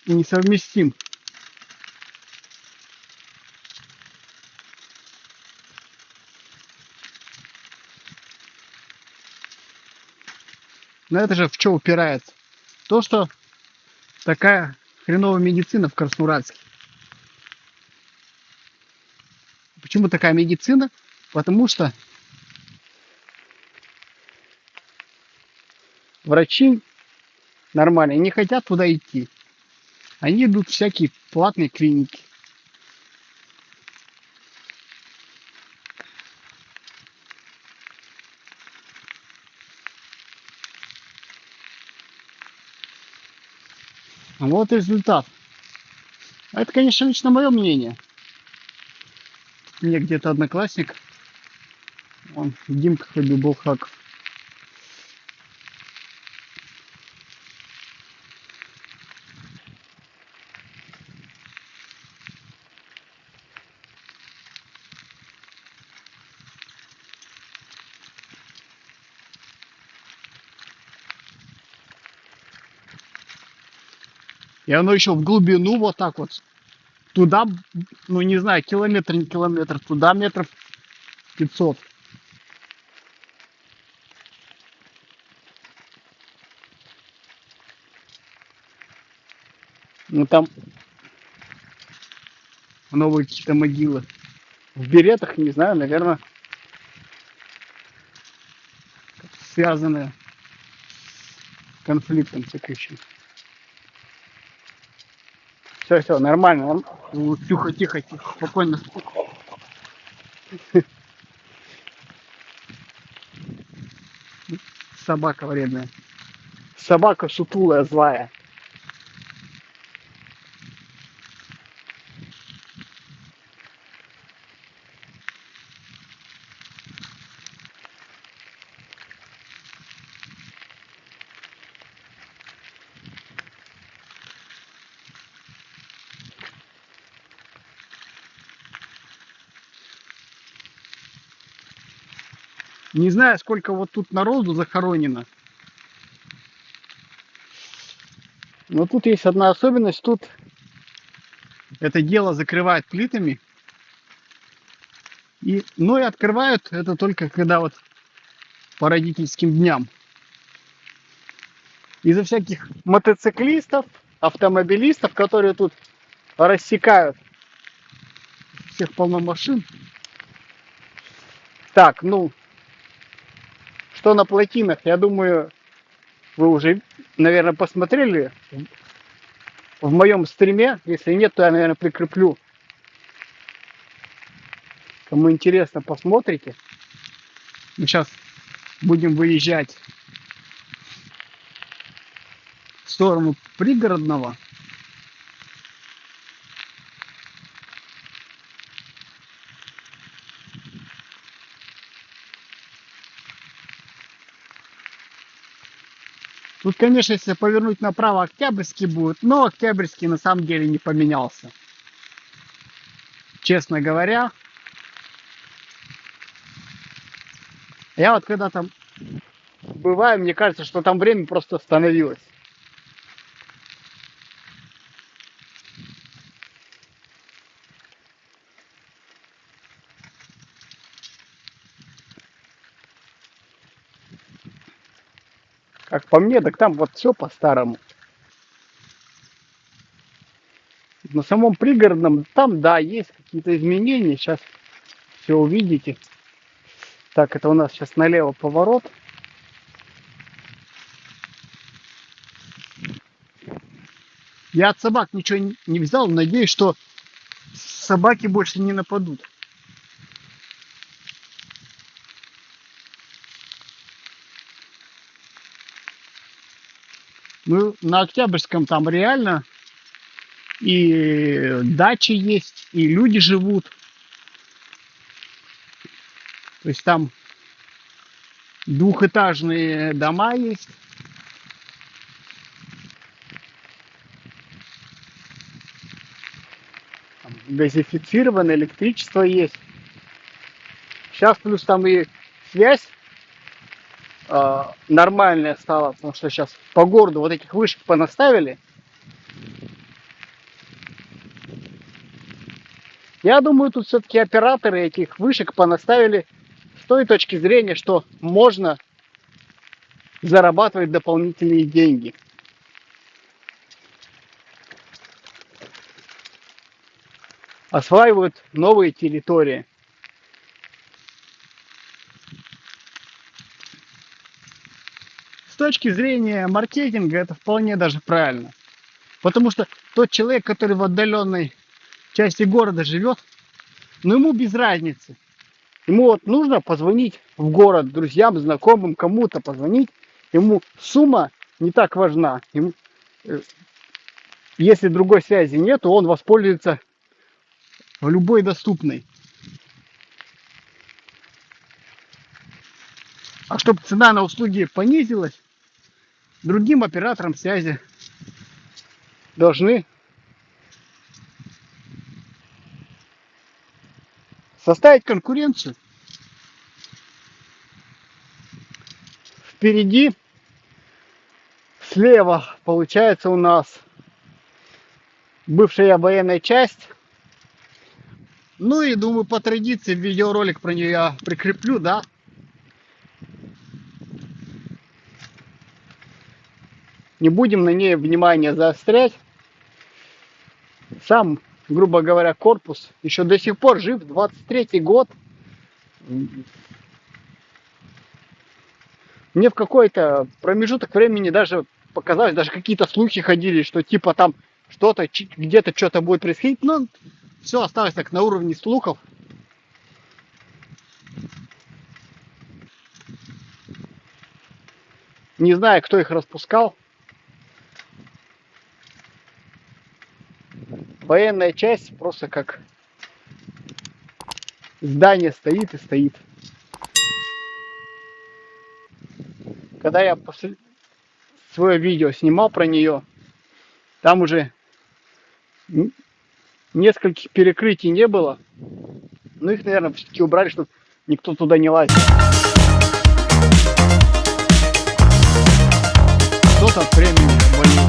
несовместим. Но это же в что упирается? То, что такая хреновая медицина в Красноуральске. Почему такая медицина? Потому что врачи нормальные не хотят туда идти. Они идут в всякие платные клиники. Вот результат. Это, конечно, лично мое мнение. Мне где-то одноклассник, он Димка Хабибулхаков. И оно еще в глубину вот так вот. Туда, ну не знаю, километр, не километр, туда метров 500. Ну там новые какие-то могилы. В беретах, не знаю, наверное, связанные с конфликтом текущим. Все, нормально. Тихо, тихо, тихо, спокойно. Собака вредная. Собака сутулая, злая. Не знаю, сколько вот тут народу захоронено. Но тут есть одна особенность. Тут это дело закрывают плитами. И открывают это только когда вот по родительским дням. Из-за всяких мотоциклистов, автомобилистов, которые тут рассекают. Всех полно машин. Так, что на плотинах, я думаю, вы уже, наверное, посмотрели в моем стриме. Если нет, то я, наверное, прикреплю. Кому интересно, посмотрите. Мы сейчас будем выезжать в сторону пригородного. Тут, конечно, если повернуть направо, Октябрьский будет, но Октябрьский на самом деле не поменялся. Честно говоря, я вот когда там бываю, мне кажется, что там время просто остановилось. Как по мне, так там вот все по-старому. На самом пригородном, там, да, есть какие-то изменения. Сейчас все увидите. Так, это у нас сейчас налево поворот. Я от собак ничего не взял, надеюсь, что собаки больше не нападут. Ну, на Октябрьском там реально и дачи есть, и люди живут. То есть там двухэтажные дома есть. Там газифицированное электричество есть. Сейчас плюс там и связь нормальная стала, потому что сейчас по городу вот этих вышек понаставили. Я думаю, тут все-таки операторы этих вышек понаставили с той точки зрения, что можно зарабатывать дополнительные деньги. Осваивают новые территории. С точки зрения маркетинга это вполне даже правильно. Потому что тот человек, который в отдаленной части города живет, ему без разницы. Ему вот нужно позвонить в город друзьям, знакомым, кому-то позвонить. Ему сумма не так важна. Если другой связи нет, то он воспользуется любой доступной. А чтобы цена на услуги понизилась, другим операторам связи должны составить конкуренцию. Впереди, слева, получается у нас бывшая военная часть. Ну и думаю, по традиции видеоролик про нее я прикреплю, да. Не будем на ней внимание заострять. Сам, грубо говоря, корпус еще до сих пор жив, 23-й год. Мне в какой-то промежуток времени даже показалось, даже какие-то слухи ходили, что типа там что-то, где-то что-то будет происходить. Но все осталось так на уровне слухов. Не знаю, кто их распускал. Военная часть просто как здание стоит и стоит. Когда я свое видео снимал про нее, там уже нескольких перекрытий не было. Ну их, наверное, все-таки убрали, чтобы никто туда не лазил. Кто-то от времени болел.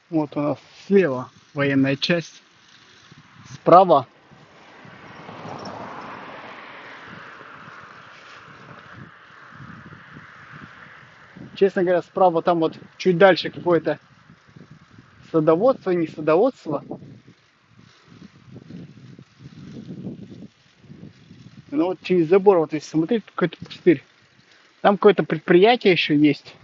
Вот у нас слева военная часть, справа честно говоря, справа там вот чуть дальше какое-то садоводство, не садоводство. Но вот через забор, вот если смотреть, какой-то пустырь. Там какое-то предприятие еще есть.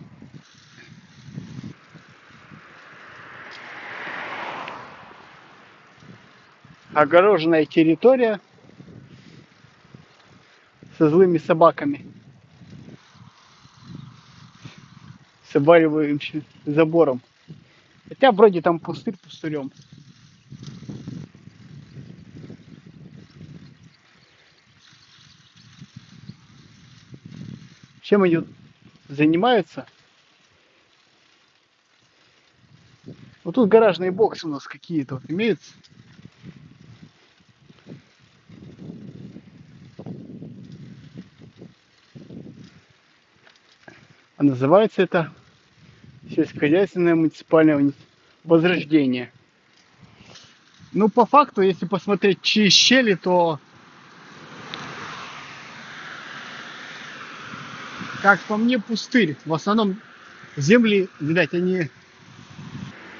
Огороженная территория со злыми собаками, с обваливающим забором. Хотя вроде там пустырь пустырем. Чем они занимаются? Вот тут гаражные боксы у нас какие-то вот имеются. А называется это сельскохозяйственное муниципальное возрождение. Ну, по факту, если посмотреть через щели, то, как по мне, пустырь. В основном земли, видать, они...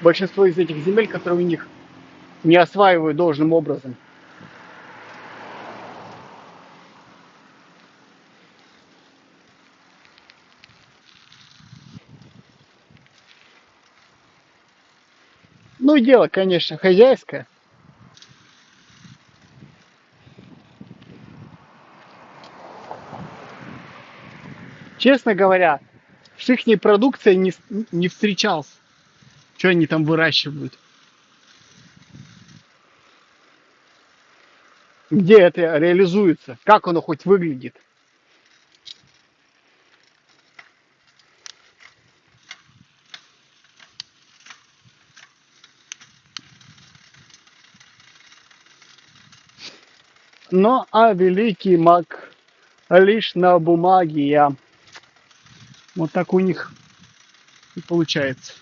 Большинство из этих земель, которые у них не осваивают должным образом. Ну, дело, конечно, хозяйское. Честно говоря, с их продукцией не встречался. Что они там выращивают? Где это реализуется? Как оно хоть выглядит? Но, а великий маг лишь на бумаге я. Вот так у них и получается.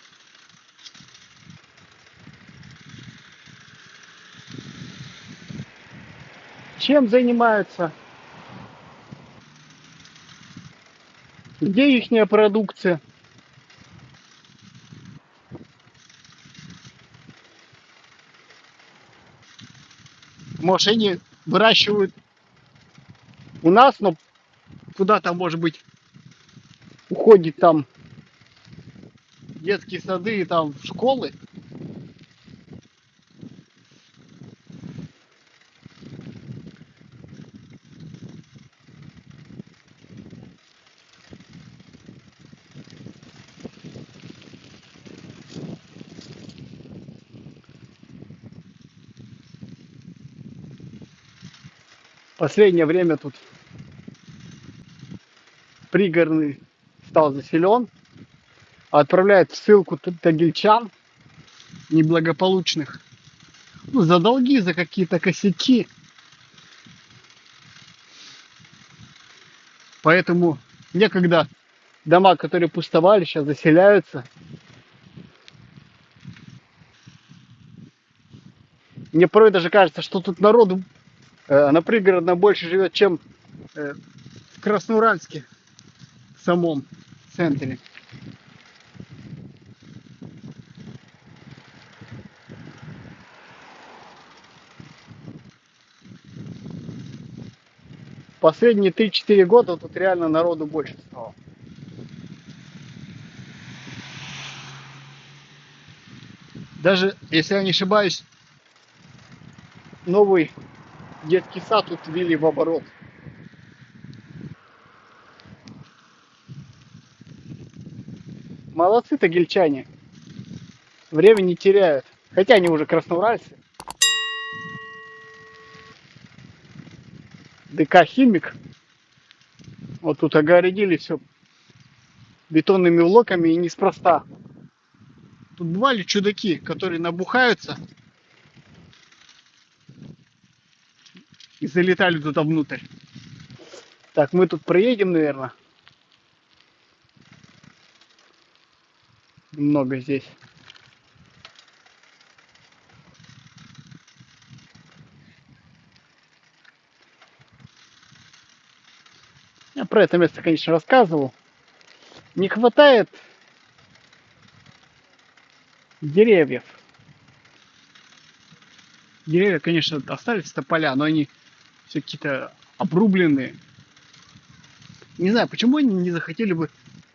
Чем занимаются? Где ихняя продукция? Может, они выращивают у нас, но куда-то, может быть, уходит там в детские сады и там в школы. В последнее время тут пригородный стал заселен, отправляют в ссылку тагильчан неблагополучных, ну, за долги, за какие-то косяки. Поэтому некогда дома, которые пустовали, сейчас заселяются. Мне порой даже кажется, что тут народу на пригородном больше живет, чем в Красноуральске, в самом центре. Последние 3-4 года тут реально народу больше стало. Даже, если я не ошибаюсь, новый детский сад тут ввели в оборот. Молодцы тагильчане. Время не теряют. Хотя они уже красноуральцы. ДК «Химик». Вот тут огородили все бетонными блоками и неспроста. Тут бывали чудаки, которые набухаются и залетали туда внутрь. Так, мы тут проедем, наверное. Много здесь. Я про это место, конечно, рассказывал. Не хватает деревьев. Деревья, конечно, остались тополя, но они все какие-то обрубленные. Не знаю, почему они не захотели бы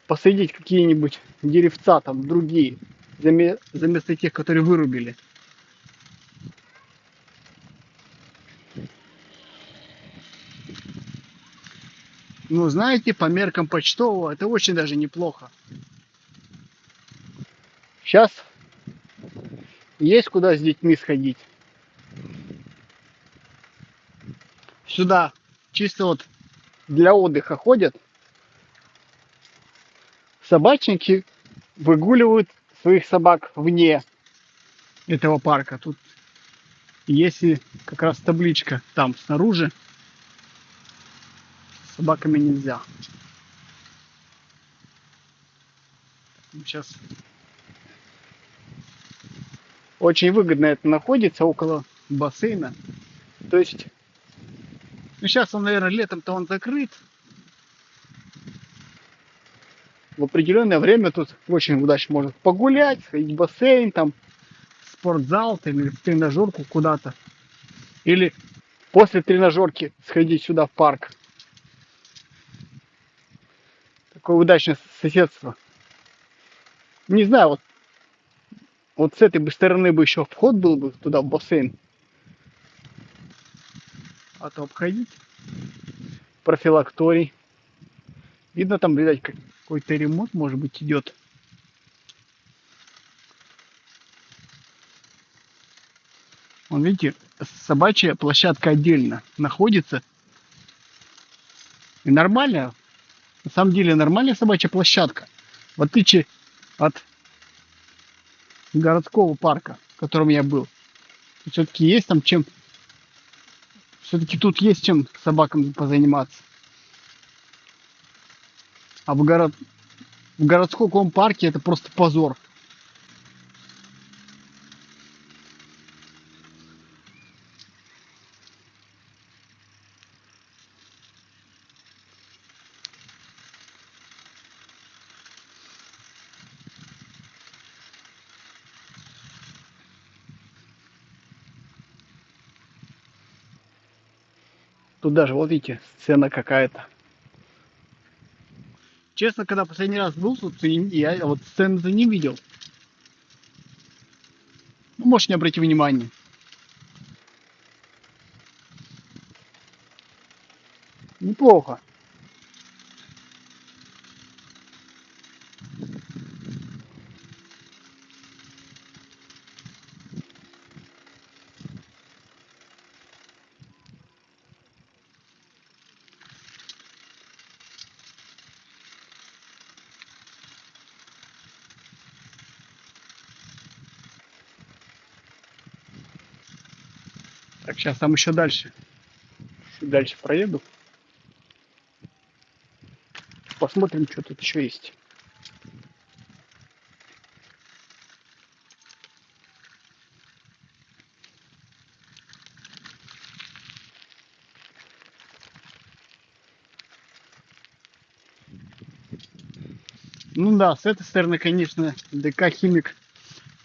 посадить какие-нибудь деревца там другие, вместо тех, которые вырубили. Ну, знаете, по меркам почтового это очень даже неплохо. Сейчас есть куда с детьми сходить. Сюда чисто вот для отдыха ходят. Собачники выгуливают своих собак вне этого парка. Тут есть и как раз табличка там снаружи. С собаками нельзя. Сейчас очень выгодно это находится около бассейна. То есть, ну сейчас он, наверное, летом-то он закрыт. В определенное время тут очень удачно можно погулять, сходить в бассейн, там, в спортзал, там, или в тренажерку куда-то. Или после тренажерки сходить сюда в парк. Такое удачное соседство. Не знаю, вот с этой бы стороны бы еще вход был бы туда в бассейн. А то обходить. Профилакторий. Видно, там, видать, какой-то ремонт, может быть, идет. Вон, видите, собачья площадка отдельно находится. И нормальная, на самом деле нормальная собачья площадка. В отличие от городского парка, в котором я был. Все-таки есть там чем... Все-таки тут есть чем собакам позаниматься. А в городском парке это просто позор. Тут даже, вот видите, сцена какая-то. Честно, когда последний раз был тут, я вот сцены-то не видел. Ну, можешь не обратить внимания. Неплохо. Так, сейчас там еще дальше. Чуть дальше проеду. Посмотрим, что тут еще есть. Ну да, с этой стороны, конечно, ДК Химик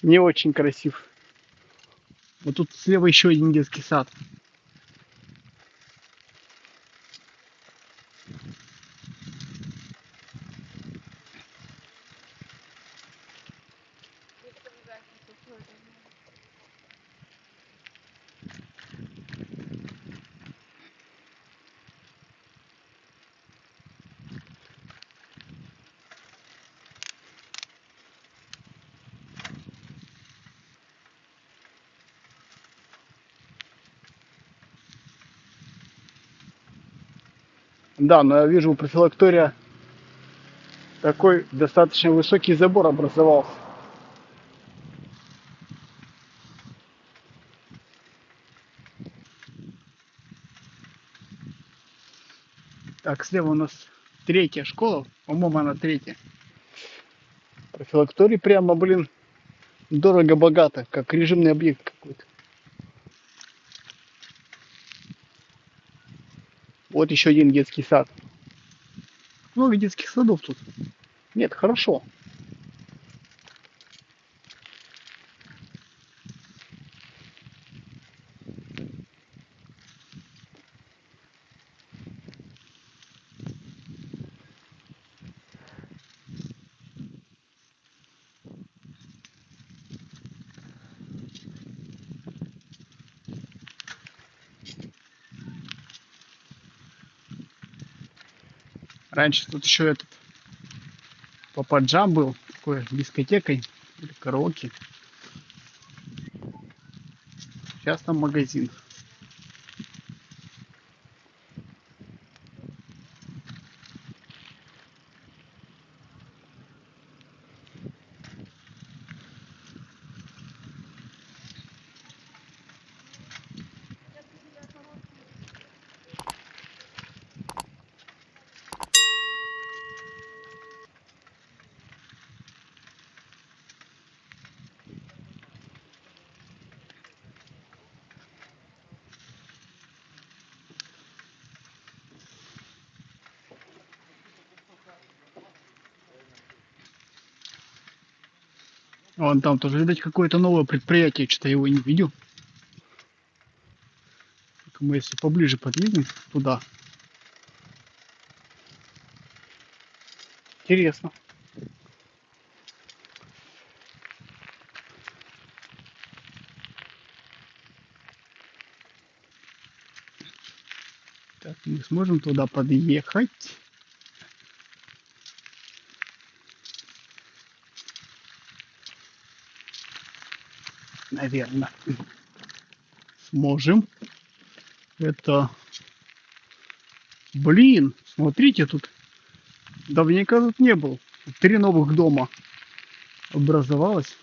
не очень красив. Вот тут слева еще один детский сад. Да, но я вижу, у профилактория такой достаточно высокий забор образовался. Так, слева у нас третья школа, по-моему, она третья. Профилакторий прямо, блин, дорого-богато, как режимный объект какой-то. Вот еще один детский сад. Много детских садов тут. Нет, хорошо. Раньше тут еще этот Пападжа был, такой дискотекой или караоке. Сейчас там магазин. Вон там тоже, видать, какое-то новое предприятие, что-то его не видел. Только мы если поближе подъедем туда. Интересно. Так, мы сможем туда подъехать. Наверное. Сможем. Это... Блин, смотрите, тут давненько тут не был. 3 новых дома образовалось.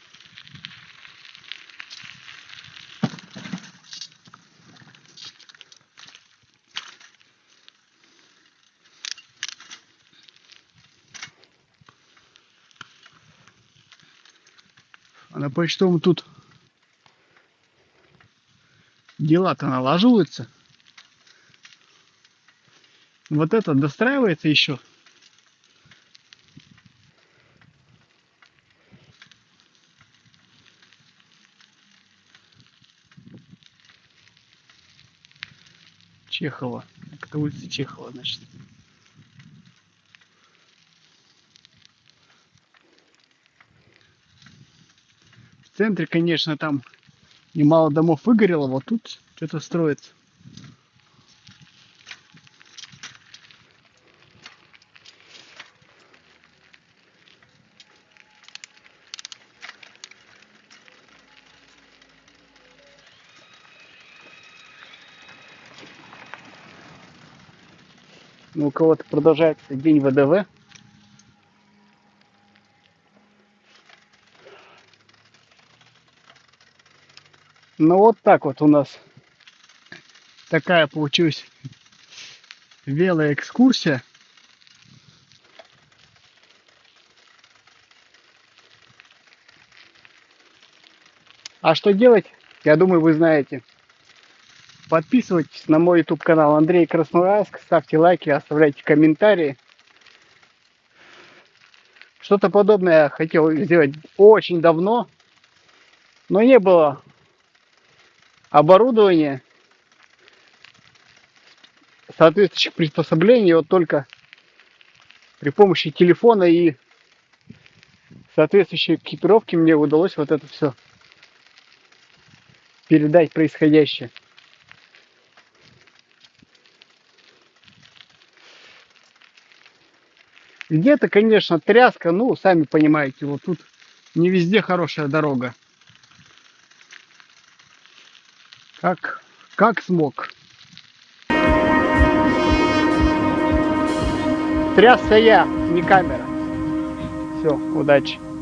А на почтовом тут дела-то налаживаются. Вот это достраивается еще. Чехова. Это улица Чехова, значит. В центре, конечно, там немало домов выгорело, вот тут что-то строится. Ну, у кого-то продолжается день ВДВ. Ну вот так вот у нас такая получилась велоэкскурсия. А что делать, я думаю, вы знаете. Подписывайтесь на мой YouTube канал Андрей Красноярск, ставьте лайки, оставляйте комментарии. Что-то подобное я хотел сделать очень давно, но не было оборудования, соответствующих приспособлений. Вот только при помощи телефона и соответствующей экипировки мне удалось вот это все передать происходящее. Где-то, конечно, тряска, ну, сами понимаете, вот тут не везде хорошая дорога. Как смог. Трясся я, не камера. Все, удачи.